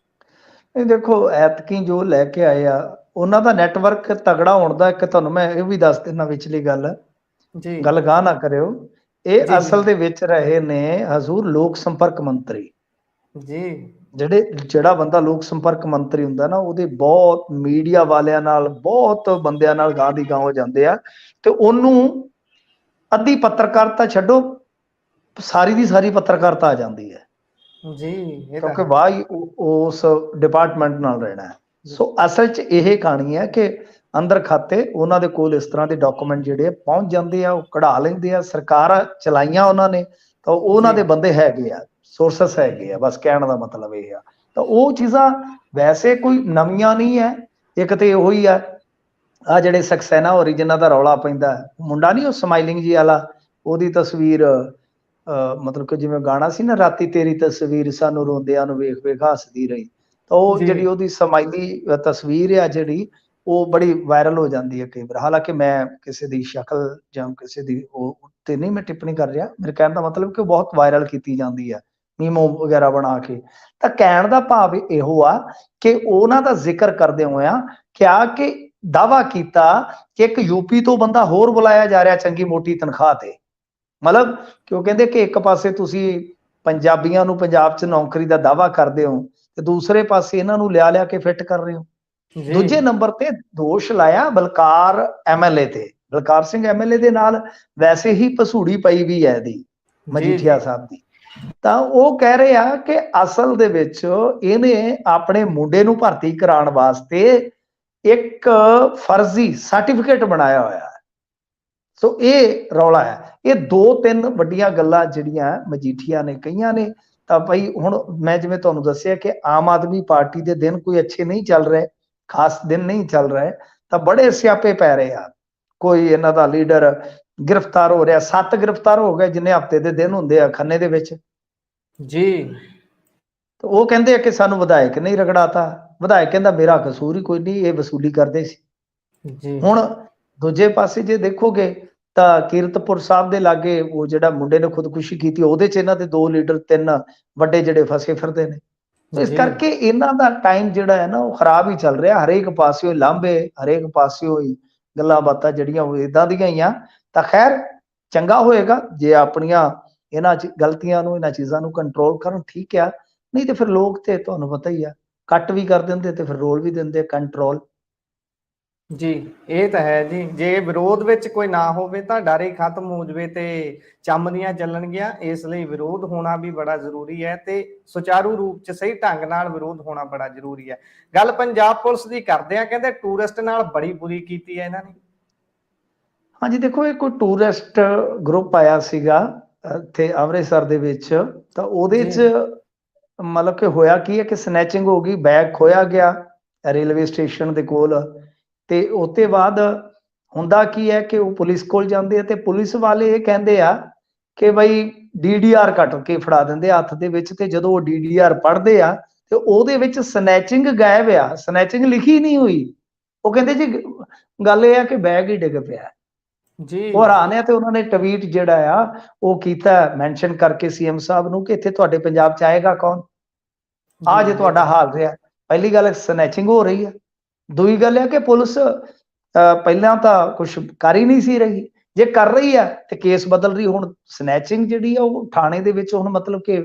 ਇਹ ਦੇਖੋ ਐਤਕੀ ਜੋ ਲੈ ਕੇ ਆਏ ਆ, ਉਹਨਾਂ ਦਾ ਨੈਟਵਰਕ ਤਗੜਾ ਹੋਣ ਦਾ ਇੱਕ ਤੁਹਾਨੂੰ ਮੈਂ ਇਹ ਵੀ ਦੱਸ ਦਿੰਦਾ ਵਿਚਲੀ ਗੱਲ ਜੀ, ਗੱਲ ਗਾਹ ਨਾ ਕਰਿਓ। ਇਹ ਅਸਲ ਦੇ ਵਿੱਚ ਰਹੇ ਨੇ ਹਜ਼ੂਰ ਲੋਕ ਸੰਪਰਕ ਮੰਤਰੀ ਜੀ। ਜਿਹੜਾ ਬੰਦਾ ਲੋਕ ਸੰਪਰਕ ਮੰਤਰੀ ਹੁੰਦਾ ਨਾ, ਉਹਦੇ ਬਹੁਤ ਮੀਡੀਆ ਵਾਲਿਆਂ ਨਾਲ, ਬਹੁਤ ਬੰਦਿਆਂ ਨਾਲ ਗਾਹ ਦੀ ਗਾਹ ਹੋ ਜਾਂਦੇ ਆ। ਤੇ ਉਹਨੂੰ ਅੱਧੀ ਪੱਤਰਕਾਰਤਾ ਛੱਡੋ, ਸਾਰੀ ਦੀ ਸਾਰੀ ਪੱਤਰਕਾਰਤਾ ਆ ਜਾਂਦੀ ਹੈ ਜੀ, ਕਿਉਂਕਿ ਵਾਹ ਉਸ ਡਿਪਾਰਟਮੈਂਟ ਨਾਲ ਰਹਿਣਾ। ਸੋ ਅਸਲ 'ਚ ਇਹ ਕਹਾਣੀ ਹੈ ਕਿ ਅੰਦਰ ਖਾਤੇ ਉਹਨਾਂ ਦੇ ਕੋਲ ਇਸ ਤਰ੍ਹਾਂ ਦੇ ਡਾਕੂਮੈਂਟ ਜਿਹੜੇ ਪਹੁੰਚ ਜਾਂਦੇ ਆ, ਉਹ ਕਢਾ ਲੈਂਦੇ ਆ। ਸਰਕਾਰ ਚਲਾਈਆਂ ਉਹਨਾਂ ਨੇ ਤਾਂ ਉਹਨਾਂ ਦੇ ਬੰਦੇ ਹੈਗੇ ਆ, ਸੋਰਸਸ ਹੈਗੇ ਆ, ਬਸ ਕਹਿਣ ਦਾ ਮਤਲਬ ਇਹ ਆ। ਤਾਂ ਉਹ ਚੀਜ਼ਾਂ ਵੈਸੇ ਕੋਈ ਨਵੀਆਂ ਨਹੀਂ ਹੈ। ਇੱਕ ਤੇ ਉਹੀ ਆ ਆ ਜਿਹੜੇ ਸਕਸੈਨਾ ਹੋਰੀ ਜਿਨ੍ਹਾਂ ਦਾ ਰੌਲਾ ਪੈਂਦਾ, ਮੁੰਡਾ ਨਹੀਂ ਉਹ ਸਮਾਈਲਿੰਗ ਜੀ ਵਾਲਾ, ਉਹਦੀ ਤਸਵੀਰ ਮਤਲਬ ਕਿ ਜਿਵੇਂ ਗਾਣਾ ਸੀ ਨਾ, ਰਾਤੀ ਤੇਰੀ ਤਸਵੀਰ ਸਾਨੂੰ ਰੋਂਦਿਆਂ ਨੂੰ ਵੇਖ ਵੇਖ ਹੱਸਦੀ ਰਹੀ, ਤਾਂ ਉਹ ਜਿਹੜੀ ਜੀ ਉਹਦੀ ਸਮਾਈਲੀ ਤਸਵੀਰ ਆ ਜਿਹੜੀ, ਉਹ ਬੜੀ ਵਾਇਰਲ ਹੋ ਜਾਂਦੀ ਹੈ ਕਈ ਵਾਰ। ਹਾਲਾਂਕਿ ਮੈਂ ਕਿਸੇ ਦੀ ਸ਼ਕਲ ਜਾਂ ਕਿਸੇ ਦੀ ਉਹ ਤੇ ਨਹੀਂ ਮੈਂ ਟਿੱਪਣੀ ਕਰ ਰਿਹਾ, ਮੇਰੇ ਕਹਿਣ ਦਾ ਮਤਲਬ ਕਿ ਉਹ ਬਹੁਤ ਵਾਇਰਲ ਕੀਤੀ ਜਾਂਦੀ ਹੈ ਮੀਮੋ ਵਗੈਰਾ ਬਣਾ ਕੇ। ਤਾਂ ਕਹਿਣ ਦਾ ਭਾਵ ਇਹੋ ਆ ਕਿ ਉਹਨਾਂ ਦਾ ਜ਼ਿਕਰ ਕਰਦੇ ਹੋਇਆ ਕਿਹਾ ਕਿ ਦਾਵਾ ਕੀਤਾ ਕਿ ਇੱਕ ਯੂਪੀ ਤੋਂ ਬੰਦਾ ਹੋਰ ਬੁਲਾਇਆ ਜਾ ਰਿਹਾ ਚੰਗੀ ਮੋਟੀ ਤਨਖਾਹ ਤੇ। ਮਤਲਬ ਕਿ ਉਹ ਕਹਿੰਦੇ ਕਿ ਇੱਕ ਪਾਸੇ ਤੁਸੀਂ ਪੰਜਾਬੀਆਂ ਨੂੰ ਪੰਜਾਬ 'ਚ ਨੌਕਰੀ ਦਾ ਦਾਵਾ ਕਰਦੇ ਹੋ ਤੇ ਦੂਸਰੇ ਪਾਸੇ ਇਹਨਾਂ ਨੂੰ ਲਿਆ ਕੇ ਫਿੱਟ ਕਰ ਰਹੇ ਹੋ। ਜੀ ਦੂਜੇ ਨੰਬਰ ਤੇ ਦੋਸ਼ ਲਾਇਆ ਬਲਕਾਰ ਐਮਐਲਏ ਤੇ, ਬਲਕਾਰ ਸਿੰਘ ਐਮਐਲਏ ਦੇ ਨਾਲ ਵੈਸੇ ਹੀ ਭਸੂੜੀ ਪਈ ਵੀ ਹੈ ਇਹਦੀ, ਮਜੀਠੀਆ ਸਾਹਿਬ ਦੀ। ਤਾਂ ਉਹ ਕਹਿ ਰਹੇ ਆ ਕਿ ਅਸਲ ਦੇ ਵਿੱਚ ਇਹਨੇ ਆਪਣੇ ਮੁੰਡੇ ਨੂੰ ਭਰਤੀ ਕਰਾਉਣ ਵਾਸਤੇ ਇੱਕ ਫਰਜ਼ੀ ਸਰਟੀਫਿਕੇਟ ਬਣਾਇਆ ਹੋਇਆ ਹੈ। ਸੋ ਇਹ ਰੌਲਾ ਹੈ। ਇਹ ਦੋ ਤਿੰਨ ਵੱਡੀਆਂ ਗੱਲਾਂ ਜਿਹੜੀਆਂ ਮਜੀਠੀਆ ਨੇ ਕਹੀਆਂ ਨੇ। ਤਾਂ ਭਾਈ ਹੁਣ ਮੈਂ ਜਿਵੇਂ ਤੁਹਾਨੂੰ ਦੱਸਿਆ ਕਿ ਆਮ ਆਦਮੀ ਪਾਰਟੀ ਦੇ ਦਿਨ ਕੋਈ ਅੱਛੇ ਨਹੀਂ ਚੱਲ ਰਹੇ, ਖਾਸ ਦਿਨ ਨਹੀਂ ਚੱਲ ਰਹੇ, ਤਾਂ ਬੜੇ ਸਿਆਪੇ ਪੈ ਰਹੇ ਆ। ਕੋਈ ਇਹਨਾਂ ਦਾ ਲੀਡਰ ਗ੍ਰਿਫਤਾਰ ਹੋ ਰਿਹਾ, 7 ਗ੍ਰਿਫਤਾਰ ਹੋ ਗਏ ਜਿੰਨੇ ਹਫਤੇ ਦੇ ਦਿਨ ਹੁੰਦੇ ਆ ਖੰਨੇ ਦੇ ਵਿੱਚ। ਜੀ ਉਹ ਕਹਿੰਦੇ ਆ ਕਿ ਸਾਨੂੰ ਵਿਧਾਇਕ ਨਹੀਂ ਰਗੜਾਤਾ। ਵਿਧਾਇਕ ਕਹਿੰਦਾ ਮੇਰਾ ਕਸੂਰ ਹੀ ਕੋਈ ਨਹੀਂ, ਇਹ ਵਸੂਲੀ ਕਰਦੇ ਸੀ। ਜੀ ਹੁਣ ਦੂਜੇ ਪਾਸੇ ਜੇ ਦੇਖੋਗੇ ਤਾਂ ਕੀਰਤਪੁਰ ਸਾਹਿਬ ਦੇ ਲਾਗੇ ਉਹ ਜਿਹੜਾ ਮੁੰਡੇ ਨੇ ਖੁਦਕੁਸ਼ੀ ਕੀਤੀ, ਉਹਦੇ 'ਚ ਇਹਨਾਂ ਦੇ 2 ਲੀਡਰ 3 ਵੱਡੇ ਜਿਹੜੇ ਫਸੇ ਫਿਰਦੇ ਨੇ। ਇਸ ਕਰਕੇ ਇਹਨਾਂ ਦਾ ਟਾਈਮ ਜਿਹੜਾ ਹੈ ਨਾ ਉਹ ਖਰਾਬ ਹੀ ਚੱਲ ਰਿਹਾ। ਹਰੇਕ ਪਾਸਿਓਂ ਲਾਂਭੇ, ਹਰੇਕ ਪਾਸਿਓਂ ਹੀ ਗੱਲਾਂ ਬਾਤਾਂ ਜਿਹੜੀਆਂ ਉਹ ਇਦਾਂ ਦੀਆਂ ਹੀ ਆ। ਤਾਂ ਖੈਰ ਚੰਗਾ ਹੋਏਗਾ ਜੇ ਆਪਣੀਆਂ ਇਹਨਾਂ ਗਲਤੀਆਂ ਨੂੰ, ਇਹਨਾਂ ਚੀਜ਼ਾਂ ਨੂੰ ਕੰਟਰੋਲ ਕਰਨ, ਠੀਕ ਆ। ਨਹੀਂ ਤੇ ਫਿਰ ਲੋਕ ਤੇ ਤੁਹਾਨੂੰ ਪਤਾ ਹੀ ਆ, ਕੱਟ ਵੀ ਕਰ ਦਿੰਦੇ ਤੇ ਫਿਰ ਰੋਲ ਵੀ ਦਿੰਦੇ ਕੰਟਰੋਲ। ਜੀ ਇਹ ਤਾਂ ਹੈ ਜੀ। ਜੇ ਵਿਰੋਧ ਵਿੱਚ ਕੋਈ ਨਾ ਹੋਵੇ ਤਾਂ ਡਰ ਹੀ ਖਤਮ ਹੋ ਜਾਵੇ ਤੇ ਚੰਮਦੀਆਂ ਚੱਲਣਗੀਆਂ। ਇਸ ਲਈ ਵਿਰੋਧ ਹੋਣਾ ਵੀ ਬੜਾ ਜ਼ਰੂਰੀ ਹੈ ਤੇ ਸੁਚਾਰੂ ਰੂਪ ਚ ਸਹੀ ਢੰਗ ਨਾਲ ਵਿਰੋਧ ਹੋਣਾ ਬੜਾ ਜ਼ਰੂਰੀ ਹੈ। ਗੱਲ ਪੰਜਾਬ ਪੁਲਿਸ ਦੀ ਕਰਦੇ ਆ, ਕਹਿੰਦੇ ਟੂਰਿਸਟ ਨਾਲ ਬੜੀ ਬੁਰੀ ਕੀਤੀ ਹੈ ਇਹਨਾਂ ਨੇ। ਹਾਂਜੀ ਦੇਖੋ, ਇਹ ਕੋਈ ਟੂਰਿਸਟ ਗਰੁੱਪ ਆਇਆ ਸੀਗਾ ਇੱਥੇ ਅੰਮ੍ਰਿਤਸਰ ਦੇ ਵਿੱਚ, ਤਾਂ ਉਹਦੇ 'ਚ ਮਤਲਬ ਕਿ ਹੋਇਆ ਕੀ ਹੈ ਕਿ ਸਨੈਚਿੰਗ ਹੋ ਗਈ, ਬੈਗ ਖੋਇਆ ਗਿਆ ਰੇਲਵੇ ਸਟੇਸ਼ਨ ਦੇ ਕੋਲ। ਤੇ ਉਸ ਤੋਂ ਬਾਅਦ ਹੁੰਦਾ ਕੀ ਹੈ ਕਿ ਉਹ ਪੁਲਿਸ ਕੋਲ ਜਾਂਦੇ ਆ ਤੇ ਪੁਲਿਸ ਵਾਲੇ ਇਹ ਕਹਿੰਦੇ ਆ ਕਿ ਬਈ DDR ਕੱਟ ਕੇ ਫੜਾ ਦਿੰਦੇ ਹੱਥ ਦੇ ਵਿੱਚ। ਤੇ ਜਦੋਂ ਉਹ DDR ਪੜ੍ਹਦੇ ਆ ਤੇ ਉਹਦੇ ਵਿੱਚ ਸਨੈਚਿੰਗ ਗਾਇਬ ਆ, ਸਨੈਚਿੰਗ ਲਿਖੀ ਨਹੀਂ ਹੋਈ। ਉਹ ਕਹਿੰਦੇ ਜੀ ਗੱਲ ਇਹ ਆ ਕਿ ਬੈਗ ਹੀ ਡਿੱਗ ਪਿਆ ਜੀ। ਉਹ ਹੈਰਾਨ ਆ। ਤੇ ਉਹਨਾਂ ਨੇ ਟਵੀਟ ਜਿਹੜਾ ਆ ਉਹ ਕੀਤਾ ਮੈਂਸ਼ਨ ਕਰਕੇ CM ਸਾਹਿਬ ਨੂੰ ਕਿ ਇੱਥੇ ਤੁਹਾਡੇ ਪੰਜਾਬ 'ਚ ਆਏਗਾ ਕੌਣ, ਆ ਜੇ ਤੁਹਾਡਾ ਹਾਲ ਰਿਹਾ। ਪਹਿਲੀ ਗੱਲ ਸਨੈਚਿੰਗ ਹੋ ਰਹੀ ਆ। ਦੂਜੀ ਗੱਲ ਹੈ ਕਿ ਪੁਲਿਸ ਪਹਿਲਾਂ ਤਾਂ ਕੁਝ ਕਰ ਹੀ ਨਹੀਂ ਸੀ ਰਹੀ, ਜੇ ਕਰ ਰਹੀ ਆ ਤੇ ਕੇਸ ਬਦਲ ਰਹੀ। ਹੁਣ ਸਨੈਚਿੰਗ ਜਿਹੜੀ ਆ ਉਹ ਥਾਣੇ ਦੇ ਵਿੱਚ ਹੁਣ ਮਤਲਬ ਕਿ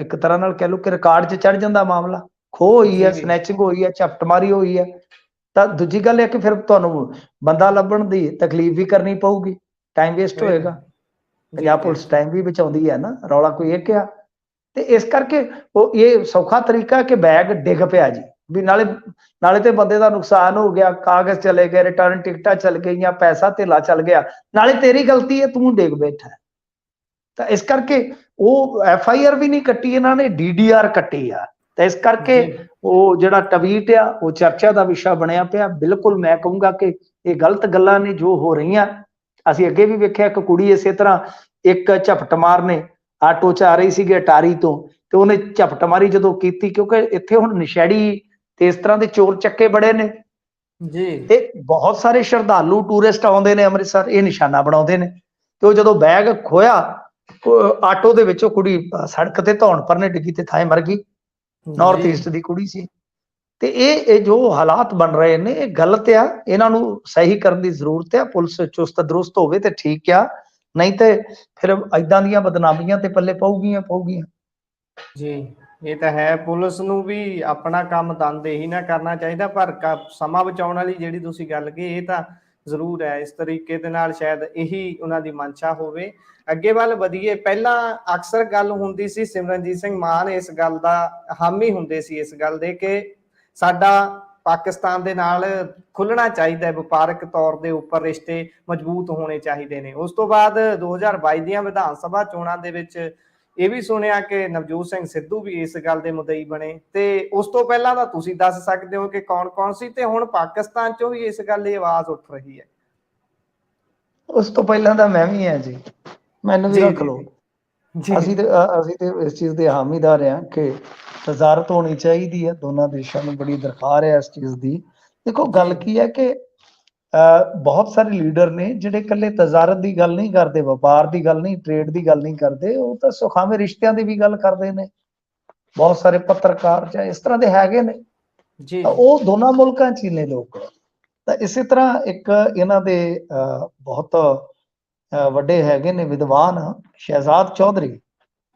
ਇੱਕ ਤਰ੍ਹਾਂ ਨਾਲ ਕਹਿ ਲਓ ਕਿ ਰਿਕਾਰਡ 'ਚ ਚੜ ਜਾਂਦਾ ਮਾਮਲਾ। ਖੋਹ ਹੋਈ ਹੈ, ਸਨੈਚਿੰਗ ਹੋਈ ਹੈ, ਝਪਟਮਾਰੀ ਹੋਈ ਹੈ। ਤਾਂ ਦੂਜੀ ਗੱਲ ਹੈ ਕਿ ਫਿਰ ਤੁਹਾਨੂੰ ਬੰਦਾ ਲੱਭਣ ਦੀ ਤਕਲੀਫ ਵੀ ਕਰਨੀ ਪਊਗੀ, ਟਾਈਮ ਵੇਸਟ ਹੋਏਗਾ। ਪੰਜਾਬ ਪੁਲਿਸ ਟਾਈਮ ਵੀ ਬਚਾਉਂਦੀ ਹੈ ਨਾ, ਰੌਲਾ ਕੋਈ ਇਹ ਕਿਹਾ। ਤੇ ਇਸ ਕਰਕੇ ਉਹ ਇਹ ਸੌਖਾ ਤਰੀਕਾ ਕਿ ਬੈਗ ਡਿੱਗ ਪਿਆ ਜੀ, ਵੀ ਨਾਲੇ ਤੇ ਬੰਦੇ ਦਾ ਨੁਕਸਾਨ ਹੋ ਗਿਆ, ਕਾਗਜ਼ ਚਲੇ ਗਏ, ਰਿਟਰਨ ਟਿਕਟਾਂ ਚੱਲ ਗਈਆਂ, ਪੈਸਾ ਧੇਲਾ ਚੱਲ ਗਿਆ, ਨਾਲੇ ਤੇਰੀ ਗਲਤੀ ਹੈ, ਤੂੰ ਡਿੱਗ ਬੈਠਾ। ਤਾਂ ਇਸ ਕਰਕੇ ਉਹ FIR ਵੀ ਨਹੀਂ ਕੱਟੀ, ਇਹਨਾਂ ਨੇ DDR ਕੱਟੀ ਆ। ਤਾਂ ਇਸ ਕਰਕੇ ਉਹ ਜਿਹੜਾ ਟਵੀਟ ਆ ਉਹ ਚਰਚਾ ਦਾ ਵਿਸ਼ਾ ਬਣਿਆ ਪਿਆ। ਬਿਲਕੁਲ ਮੈਂ ਕਹੂੰਗਾ ਕਿ ਇਹ ਗਲਤ ਗੱਲਾਂ ਨੇ ਜੋ ਹੋ ਰਹੀਆਂ। ਅਸੀਂ ਅੱਗੇ ਵੀ ਵੇਖਿਆ ਇੱਕ ਕੁੜੀ ਇਸੇ ਤਰ੍ਹਾਂ ਇੱਕ ਝਪਟਮਾਰ ਨੇ ਆਟੋ 'ਚ ਆ ਰਹੀ ਸੀਗੀ ਅਟਾਰੀ ਤੋਂ, ਤੇ ਉਹਨੇ ਝਪਟ ਮਾਰੀ ਜਦੋਂ ਕੀਤੀ, ਕਿਉਂਕਿ ਇੱਥੇ ਹੁਣ ਨਸ਼ੇੜੀ ਤੇ ਇਸ ਤਰ੍ਹਾਂ ਦੇ ਚੋਰ ਚੱਕੇ ਬੜੇ ਨੇ ਜੀ, ਤੇ ਬਹੁਤ ਸਾਰੇ ਸ਼ਰਧਾਲੂ ਟੂਰਿਸਟ ਆਉਂਦੇ ਨੇ ਅੰਮ੍ਰਿਤਸਰ, ਇਹ ਨਿਸ਼ਾਨਾ ਬਣਾਉਂਦੇ ਨੇ। ਤੇ ਉਹ ਜਦੋਂ ਬੈਗ ਖੋਇਆ ਆਟੋ ਦੇ ਵਿੱਚੋਂ, ਕੁੜੀ ਸੜਕ ਤੇ ਧੌਣ ਪਰਨੇ ਡਿੱਗੀ ਤੇ ਥਾਂ ਮਰ ਗਈ। ਨਾਰਥ ਈਸਟ ਦੀ ਕੁੜੀ ਸੀ। ਤੇ ਇਹ ਜੋ ਹਾਲਾਤ ਬਣ ਰਹੇ ਨੇ ਇਹ ਗਲਤ ਆ, ਇਹਨਾਂ ਨੂੰ ਸਹੀ ਕਰਨ ਦੀ ਜ਼ਰੂਰਤ ਆ। ਪੁਲਿਸ ਚੁਸਤ ਦਰੁਸਤ ਹੋਵੇ ਤੇ ਠੀਕ ਆ, ਨਹੀਂ ਤੇ ਫਿਰ ਏਦਾਂ ਦੀਆਂ ਬਦਨਾਮੀਆਂ ਤੇ ਪੱਲੇ ਪਊਗੀਆਂ ਜੀ। ਇਹ ਤਾਂ ਹੈ। ਪੁਲਿਸ ਨੂੰ ਵੀ ਆਪਣਾ ਕੰਮ ਤਨਦੇਹੀ ਨਾਲ ਕਰਨਾ ਚਾਹੀਦਾ, ਪਰ ਸਮਾਂ ਬਚਾਉਣ ਵਾਲੀ ਜਿਹੜੀ ਤੁਸੀਂ ਗੱਲ ਕਹੀ ਇਹ ਤਾਂ ਜ਼ਰੂਰ ਹੈ। ਇਸ ਤਰੀਕੇ ਦੇ ਨਾਲ ਸ਼ਾਇਦ ਇਹੀ ਉਹਨਾਂ ਦੀ ਮਨਸ਼ਾ ਹੋਵੇ। ਅੱਗੇ ਵੱਲ ਵਧੀਏ। ਪਹਿਲਾਂ ਅਕਸਰ ਗੱਲ ਹੁੰਦੀ ਸੀ, ਸਿਮਰਨਜੀਤ ਸਿੰਘ ਮਾਨ ਇਸ ਗੱਲ ਦਾ ਹਾਮੀ ਹੁੰਦੇ ਸੀ, ਇਸ ਗੱਲ ਦੇ ਕਿ ਸਾਡਾ ਪਾਕਿਸਤਾਨ ਦੇ ਨਾਲ ਖੁੱਲਣਾ ਚਾਹੀਦਾ ਹੈ, ਵਪਾਰਕ ਤੌਰ ਦੇ ਉੱਪਰ ਰਿਸ਼ਤੇ ਮਜ਼ਬੂਤ ਹੋਣੇ ਚਾਹੀਦੇ ਨੇ। ਉਸ ਤੋਂ ਬਾਅਦ 2022 ਦੀਆਂ ਵਿਧਾਨ ਸਭਾ ਚੋਣਾਂ ਦੇ ਵਿੱਚ ਇਹ ਵੀ ਸੁਣਿਆ ਕਿ ਨਵਜੋਤ ਸਿੰਘ ਸਿੱਧੂ ਵੀ ਇਸ ਗੱਲ ਦੇ ਮੁਦਈ ਬਣੇ, ਤੇ ਉਸ ਤੋਂ ਪਹਿਲਾਂ ਤਾਂ ਤੁਸੀਂ ਦੱਸ ਸਕਦੇ ਹੋ ਕਿ ਕੌਣ-ਕੌਣ ਸੀ, ਤੇ ਹੁਣ ਪਾਕਿਸਤਾਨ ਚੋਂ ਵੀ ਇਸ ਗੱਲ ਦੀ ਆਵਾਜ਼ ਉੱਠ ਰਹੀ ਹੈ। ਉਸ ਤੋਂ ਪਹਿਲਾਂ ਤਾਂ ਮੈਂ ਵੀ ਹਾਂ ਜੀ, ਮੈਨੂੰ ਵੀ ਜੀ ਰੱਖ ਜੀ ਲਓ। ਜੀ ਅਸੀਂ ਤੇ ਇਸ ਚੀਜ਼ ਦੇ ਹਾਮੀਦਾਰ ਹਾਂ ਕਿ ਤਜ਼ਾਰਤ ਹੋਣੀ ਚਾਹੀਦੀ ਹੈ, ਦੋਨਾਂ ਦੇਸ਼ਾਂ ਨੂੰ ਬੜੀ ਦਰਕਾਰ ਹੈ ਇਸ ਚੀਜ਼ ਦੀ। ਦੇਖੋ ਜੀ ਗੱਲ ਕੀ ਹੈ ਕਿ ਬਹੁਤ ਸਾਰੇ ਲੀਡਰ ਨੇ ਜਿਹੜੇ ਇਕੱਲੇ ਤਜ਼ਾਰਤ ਦੀ ਗੱਲ ਨਹੀਂ ਕਰਦੇ, ਵਪਾਰ ਦੀ ਗੱਲ ਨਹੀਂ, ਟ੍ਰੇਡ ਦੀ ਗੱਲ ਨਹੀਂ ਕਰਦੇ, ਉਹ ਤਾਂ ਸੁਖਾਵੇਂ ਰਿਸ਼ਤਿਆਂ ਦੀ ਵੀ ਗੱਲ ਕਰਦੇ ਨੇ। ਬਹੁਤ ਸਾਰੇ ਪੱਤਰਕਾਰ ਜਾਂ ਇਸ ਤਰ੍ਹਾਂ ਦੇ ਹੈਗੇ ਨੇ, ਜੀ ਤਾਂ ਉਹ ਦੋਨਾਂ ਮੁਲਕਾਂ 'ਚ ਹੀ ਨੇ ਲੋਕ। ਤਾਂ ਇਸੇ ਤਰ੍ਹਾਂ ਇੱਕ ਇਹਨਾਂ ਦੇ ਬਹੁਤ ਵੱਡੇ ਹੈਗੇ ਨੇ ਵਿਦਵਾਨ ਸ਼ਹਿਜ਼ਾਦ ਚੌਧਰੀ,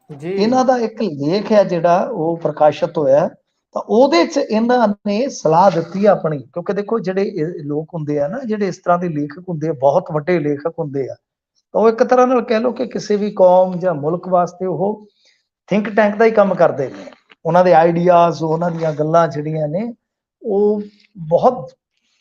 ਜੀ ਇਹਨਾਂ ਦਾ ਇੱਕ ਲੇਖ ਹੈ ਜਿਹੜਾ ਉਹ ਪ੍ਰਕਾਸ਼ਿਤ ਹੋਇਆ, ਤਾਂ ਉਹਦੇ 'ਚ ਇਹਨਾਂ ਨੇ ਸਲਾਹ ਦਿੱਤੀ ਆਪਣੀ। ਕਿਉਂਕਿ ਦੇਖੋ ਜਿਹੜੇ ਲੋਕ ਹੁੰਦੇ ਆ ਨਾ, ਜਿਹੜੇ ਇਸ ਤਰ੍ਹਾਂ ਦੇ ਲੇਖਕ ਹੁੰਦੇ ਆ, ਬਹੁਤ ਵੱਡੇ ਲੇਖਕ ਹੁੰਦੇ ਆ, ਤਾਂ ਉਹ ਇੱਕ ਤਰ੍ਹਾਂ ਨਾਲ ਕਹਿ ਲਓ ਕਿ ਕਿਸੇ ਵੀ ਕੌਮ ਜਾਂ ਮੁਲਕ ਵਾਸਤੇ ਉਹ ਥਿੰਕ ਟੈਂਕ ਦਾ ਹੀ ਕੰਮ ਕਰਦੇ ਨੇ। ਉਹਨਾਂ ਦੇ ਆਈਡੀਆਜ਼, ਉਹਨਾਂ ਦੀਆਂ ਗੱਲਾਂ ਜਿਹੜੀਆਂ ਨੇ ਉਹ ਬਹੁਤ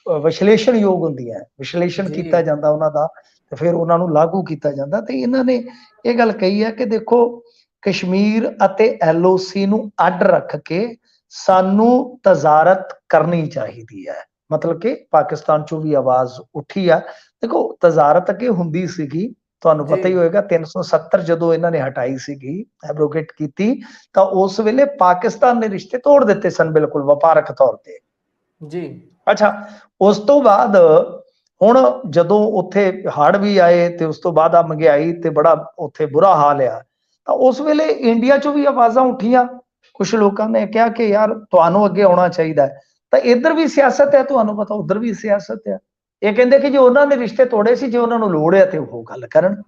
ਵਿਸ਼ਲੇਸ਼ਣਯੋਗ ਹੁੰਦੀਆਂ, ਵਿਸ਼ਲੇਸ਼ਣ ਜੀ ਕੀਤਾ ਜਾਂਦਾ ਉਹਨਾਂ ਦਾ, ਤੇ ਫਿਰ ਉਹਨਾਂ ਨੂੰ ਲਾਗੂ ਕੀਤਾ ਜਾਂਦਾ। ਤੇ ਇਹਨਾਂ ਨੇ ਇਹ ਗੱਲ ਕਹੀ ਹੈ ਕਿ ਦੇਖੋ ਕਸ਼ਮੀਰ ਅਤੇ LOC ਨੂੰ ਅੱਡ ਰੱਖ ਕੇ ਸਾਨੂੰ ਤਜ਼ਾਰਤ ਕਰਨੀ ਚਾਹੀਦੀ ਹੈ। ਮਤਲਬ ਕਿ ਪਾਕਿਸਤਾਨ ਚੋਂ ਵੀ ਆਵਾਜ਼ ਉੱਠੀ ਆ। ਦੇਖੋ ਤਜ਼ਾਰਤ ਅੱਗੇ ਹੁੰਦੀ ਸੀਗੀ, ਤੁਹਾਨੂੰ ਪਤਾ ਹੀ ਜੀ ਹੋਏਗਾ 370 ਜਦੋਂ ਇਹਨਾਂ ਨੇ ਹਟਾਈ ਸੀਗੀ, ਐਬਰੋਗੇਟ ਕੀਤੀ, ਤਾਂ ਉਸ ਵੇਲੇ ਪਾਕਿਸਤਾਨ ਨੇ ਰਿਸ਼ਤੇ ਤੋੜ ਦਿੱਤੇ ਸਨ ਬਿਲਕੁਲ ਵਪਾਰਕ ਤੌਰ ਤੇ। ਜੀ ਅੱਛਾ, ਉਸ ਤੋਂ ਬਾਅਦ ਹੁਣ ਜਦੋਂ ਉੱਥੇ ਹੜ੍ਹ ਵੀ ਆਏ ਤੇ ਉਸ ਤੋਂ ਬਾਅਦ ਆ ਮਹਿੰਗਾਈ ਤੇ ਬੜਾ ਉੱਥੇ ਬੁਰਾ ਹਾਲ ਆ, ਤਾਂ ਉਸ ਵੇਲੇ ਇੰਡੀਆ ਚੋਂ ਵੀ ਆਵਾਜ਼ਾਂ ਉੱਠੀਆਂ। ਕੁਝ ਲੋਕਾਂ ਨੇ ਕਿਹਾ ਕਿ ਯਾਰ ਤੁਹਾਨੂੰ ਅੱਗੇ ਆਉਣਾ ਚਾਹੀਦਾ ਹੈ। ਤਾਂ ਇੱਧਰ ਵੀ ਸਿਆਸਤ ਹੈ, ਤੁਹਾਨੂੰ ਪਤਾ ਉੱਧਰ ਵੀ ਸਿਆਸਤ ਹੈ। ਇਹ ਕਹਿੰਦੇ ਕਿ ਜੇ ਉਹਨਾਂ ਨੇ ਰਿਸ਼ਤੇ ਤੋੜੇ ਸੀ, ਜੇ ਉਹਨਾਂ ਨੂੰ ਲੋੜ ਹੈ ਤੇ ਉਹ ਗੱਲ ਕਰਨ।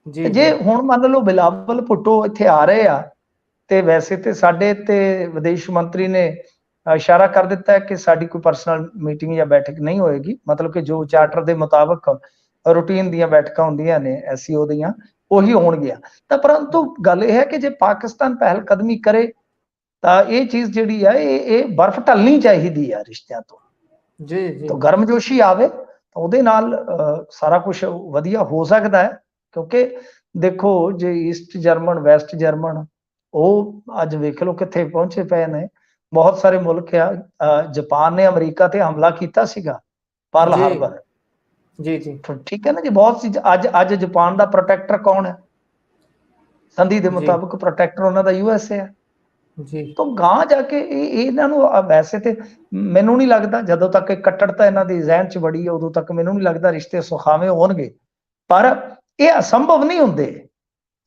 ਜੀ ਜੇ ਹੁਣ ਮੰਨ ਲਓ ਬਿਲਾਵਲ ਭੁੱਟੋ ਇੱਥੇ ਆ ਰਹੇ ਆ, ਤੇ ਵੈਸੇ ਤੇ ਸਾਡੇ ਤੇ ਵਿਦੇਸ਼ ਮੰਤਰੀ ਨੇ ਇਸ਼ਾਰਾ ਕਰ ਦਿੱਤਾ ਹੈ ਕਿ ਸਾਡੀ ਕੋਈ ਪਰਸਨਲ ਮੀਟਿੰਗ ਜਾਂ ਬੈਠਕ ਨਹੀਂ ਹੋਏਗੀ, ਮਤਲਬ ਕਿ ਜੋ ਚਾਰਟਰ ਦੇ ਮੁਤਾਬਕ ਰੂਟੀਨ ਦੀਆਂ ਬੈਠਕਾਂ ਹੁੰਦੀਆਂ ਨੇ SCO ਦੀਆਂ, ਉਹੀ ਹੋਣਗੀਆਂ। ਤਾਂ ਪਰੰਤੂ ਗੱਲ ਇਹ ਹੈ ਕਿ ਜੇ ਪਾਕਿਸਤਾਨ ਪਹਿਲ ਕਦਮੀ ਕਰੇ ਤਾਂ ਇਹ ਚੀਜ਼ ਜਿਹੜੀ ਹੈ ਇਹ ਬਰਫ਼ ਢਲਣੀ ਚਾਹੀਦੀ ਹੈ ਰਿਸ਼ਤਿਆਂ ਤੋਂ। ਜੀ ਜੀ ਤਾਂ ਗਰਮਜੋਸ਼ੀ ਆਵੇ ਤਾਂ ਉਹਦੇ ਨਾਲ ਸਾਰਾ ਕੁਝ ਵਧੀਆ ਹੋ ਸਕਦਾ ਹੈ। ਕਿਉਂਕਿ ਦੇਖੋ ਜੇ ਈਸਟ ਜਰਮਨ, ਵੈਸਟ ਜਰਮਨ, ਉਹ ਅੱਜ ਵੇਖ ਲਓ ਕਿੱਥੇ ਪਹੁੰਚੇ ਪਏ ਨੇ। ਬਹੁਤ ਸਾਰੇ ਮੁਲਕ ਆ, ਜਾਪਾਨ ਨੇ ਅਮਰੀਕਾ ਤੇ ਹਮਲਾ ਕੀਤਾ ਸੀਗਾ, ਪਰਲ ਜੀ ਹਾਰਬਰ। ਜੀ ਜੀ ਠੀਕ ਹੈ ਨਾ ਜੀ, ਬਹੁਤ ਸੀ। ਅੱਜ ਜਾਪਾਨ ਦਾ ਪ੍ਰੋਟੈਕਟਰ ਕੌਣ ਹੈ? ਸੰਧੀ ਦੇ ਜੀ ਮੁਤਾਬਕ ਪ੍ਰੋਟੈਕਟਰ ਉਹਨਾਂ ਦਾ USA ਹੈ। ਜੀ ਤਾਂ ਗਾਂ ਜਾ ਕੇ ਇਹਨਾਂ ਨੂੰ ਵੈਸੇ ਤੇ ਮੈਨੂੰ ਨਹੀਂ ਲੱਗਦਾ, ਜਦੋਂ ਤੱਕ ਕੱਟੜਤਾ ਇਹਨਾਂ ਦੀ ਜ਼ਿਹਨ 'ਚ ਬੜੀ ਹੈ ਉਦੋਂ ਤੱਕ ਮੈਨੂੰ ਨਹੀਂ ਲੱਗਦਾ ਰਿਸ਼ਤੇ ਸੁਖਾਵੇਂ ਹੋਣਗੇ। ਪਰ ਇਹ ਅਸੰਭਵ ਨਹੀਂ ਹੁੰਦੇ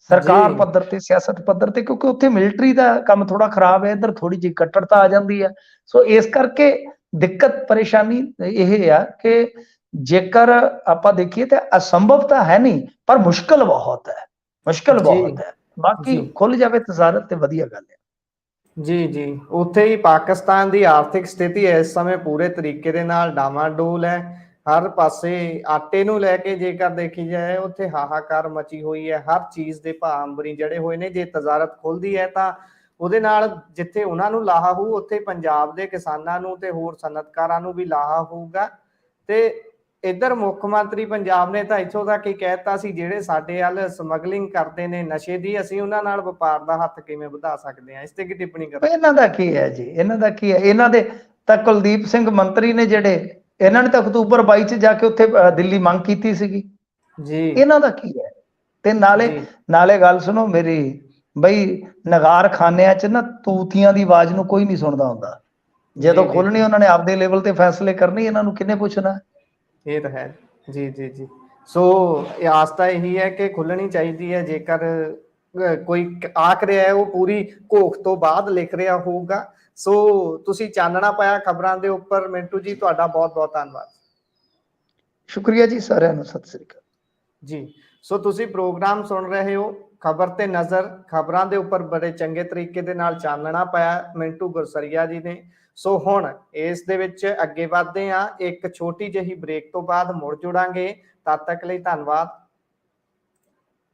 ਸਰਕਾਰ ਜੀ ਪੱਧਰ ਤੇ, ਸਿਆਸਤ ਪੱਧਰ ਤੇ, ਕਿਉਂਕਿ ਉੱਥੇ ਮਿਲਟਰੀ ਦਾ ਕੰਮ ਥੋੜਾ ਖਰਾਬ ਹੈ, ਇੱਧਰ ਥੋੜੀ ਜਿਹੀ ਕੱਟੜਤਾ ਆ ਜਾਂਦੀ ਹੈ। ਸੋ ਇਸ ਕਰਕੇ ਦਿੱਕਤ ਪਰੇਸ਼ਾਨੀ ਇਹ ਆ ਕਿ ਜੇਕਰ ਆਪਾਂ ਦੇਖੀਏ ਤਾਂ ਅਸੰਭਵ ਤਾਂ ਹੈ ਨਹੀਂ, ਪਰ ਮੁਸ਼ਕਲ ਬਹੁਤ ਹੈ, ਮੁਸ਼ਕਲ ਜੀ ਬਹੁਤ ਹੈ। ਬਾਕੀ ਜੀ ਖੁੱਲ ਜਾਵੇ ਤਜ਼ਾਰਤ ਤੇ ਵਧੀਆ ਗੱਲ ਹੈ। ਜੀ ਜੀ ਉੱਥੇ ਹੀ ਪਾਕਿਸਤਾਨ ਦੀ ਆਰਥਿਕ ਸਥਿਤੀ ਇਸ ਸਮੇਂ ਪੂਰੇ ਤਰੀਕੇ ਦੇ ਨਾਲ ਡਾਵਾਡੋਲ ਹੈ। ਹਰ ਪਾਸੇ ਆਟੇ ਨੂੰ ਲੈ ਕੇ ਜੇਕਰ ਦੇਖੀ ਜਾਏ, ਉੱਥੇ ਹਾਹਾਕਾਰ ਮਚੀ ਹੋਈ ਹੈ। ਹਰ ਚੀਜ਼ ਦੇ ਭਾਅ ਅੰਬਰੀ ਜੜੇ ਹੋਏ ਨੇ। ਜੇ ਤਜ਼ਾਰਤ ਖੁੱਲਦੀ ਹੈ ਤਾਂ ਉਹਦੇ ਨਾਲ ਜਿੱਥੇ ਉਹਨਾਂ ਨੂੰ ਲਾਹਾ ਹੋਊ, ਉੱਥੇ ਪੰਜਾਬ ਦੇ ਕਿਸਾਨਾਂ ਨੂੰ ਤੇ ਹੋਰ ਸਨਅਤਕਾਰਾਂ ਨੂੰ ਵੀ ਲਾਹਾ ਹੋਊਗਾ। ਤੇ ਇੱਧਰ ਮੁੱਖ ਮੰਤਰੀ ਪੰਜਾਬ ਨੇ ਤਾਂ ਇੱਥੋਂ ਤੱਕ ਹੀ ਕਹਿਤਾ ਸੀ, ਜਿਹੜੇ ਸਾਡੇ ਵੱਲ ਸਮਗਲਿੰਗ ਕਰਦੇ ਨੇ ਨਸ਼ੇ ਦੀ, ਅਸੀਂ ਉਹਨਾਂ ਨਾਲ ਵਪਾਰ ਦਾ ਹੱਥ ਕਿਵੇਂ ਵਧਾ ਸਕਦੇ ਹਾਂ। ਇਸ ਤੇ ਕੀ ਟਿੱਪਣੀ ਕਰੋ? ਇਹਨਾਂ ਦਾ ਕੀ ਹੈ ਜੀ, ਇਹਨਾਂ ਦਾ ਕੀ ਹੈ? ਇਹਨਾਂ ਦੇ ਤਾਂ ਕੁਲਦੀਪ ਸਿੰਘ ਮੰਤਰੀ ਨੇ ਜਿਹੜੇ, ਇਹਨਾਂ ਨੇ ਤਾਂ ਅਕਤੂਬਰ 22 ਚ ਜਾ ਕੇ ਉੱਥੇ ਦਿੱਲੀ ਮੰਗ ਕੀਤੀ ਸੀਗੀ। ਜੀ ਇਹਨਾਂ ਦਾ ਕੀ ਹੈ? ਤੇ ਨਾਲੇ ਜੀ ਨਾਲੇ ਗੱਲ ਸੁਣੋ ਮੇਰੀ, ਬਈ ਨਗਾਰ ਖਾਨਿਆਂ ਚ ਨਾ ਤੂਤੀਆਂ ਦੀ ਆਵਾਜ਼ ਨੂੰ ਕੋਈ ਨਹੀਂ ਸੁਣਦਾ ਹੁੰਦਾ। ਜਦੋਂ ਜੀ ਜੀ ਖੋਲਣੀ ਉਹਨਾਂ ਨੇ ਆਪਦੇ ਲੈਵਲ ਤੇ ਫੈਸਲੇ ਕਰਨੀ, ਇਹਨਾਂ ਨੂੰ ਕਿਹਨੇ ਪੁੱਛਣਾ? ਇਹ ਤਾਂ ਹੈ। ਜੀ ਜੀ ਜੀ ਸੋ ਆਸ ਤਾਂ ਇਹੀ ਹੈ ਕਿ ਖੁੱਲਣੀ ਚਾਹੀਦੀ ਹੈ। ਜੇਕਰ ਕੋਈ ਆਖ ਰਿਹਾ ਹੈ, ਉਹ ਪੂਰੀ ਘੋਖ ਤੋਂ ਬਾਅਦ ਲਿਖ ਰਿਹਾ ਹੋਊਗਾ। ਸੋ ਤੁਸੀਂ ਚਾਨਣਾ ਪਾਇਆ ਖਬਰਾਂ ਦੇ ਉੱਪਰ। ਮਿੰਟੂ ਜੀ ਤੁਹਾਡਾ ਬਹੁਤ ਬਹੁਤ ਧੰਨਵਾਦ। ਸ਼ੁਕਰੀਆ ਜੀ, ਸਾਰਿਆਂ ਨੂੰ ਸਤਿ ਸ੍ਰੀ ਅਕਾਲ ਜੀ। ਸੋ ਤੁਸੀਂ ਪ੍ਰੋਗਰਾਮ ਸੁਣ ਰਹੇ ਹੋ ਖਬਰ ਤੇ ਨਜ਼ਰ। ਖਬਰਾਂ ਦੇ ਉੱਪਰ ਬੜੇ ਚੰਗੇ ਤਰੀਕੇ ਦੇ ਨਾਲ ਚਾਨਣਾ ਪਾਇਆ ਮਿੰਟੂ ਗੁਰਸਰੀਆ ਜੀ ਨੇ। ਸੋ ਹੁਣ ਇਸ ਦੇ ਵਿੱਚ ਅੱਗੇ ਵਧਦੇ ਹਾਂ। ਇੱਕ ਛੋਟੀ ਜਿਹੀ ਬ੍ਰੇਕ ਤੋਂ ਬਾਅਦ ਮੁੜ ਜੁੜਾਂਗੇ। ਤਦ ਤੱਕ ਲਈ ਧੰਨਵਾਦ।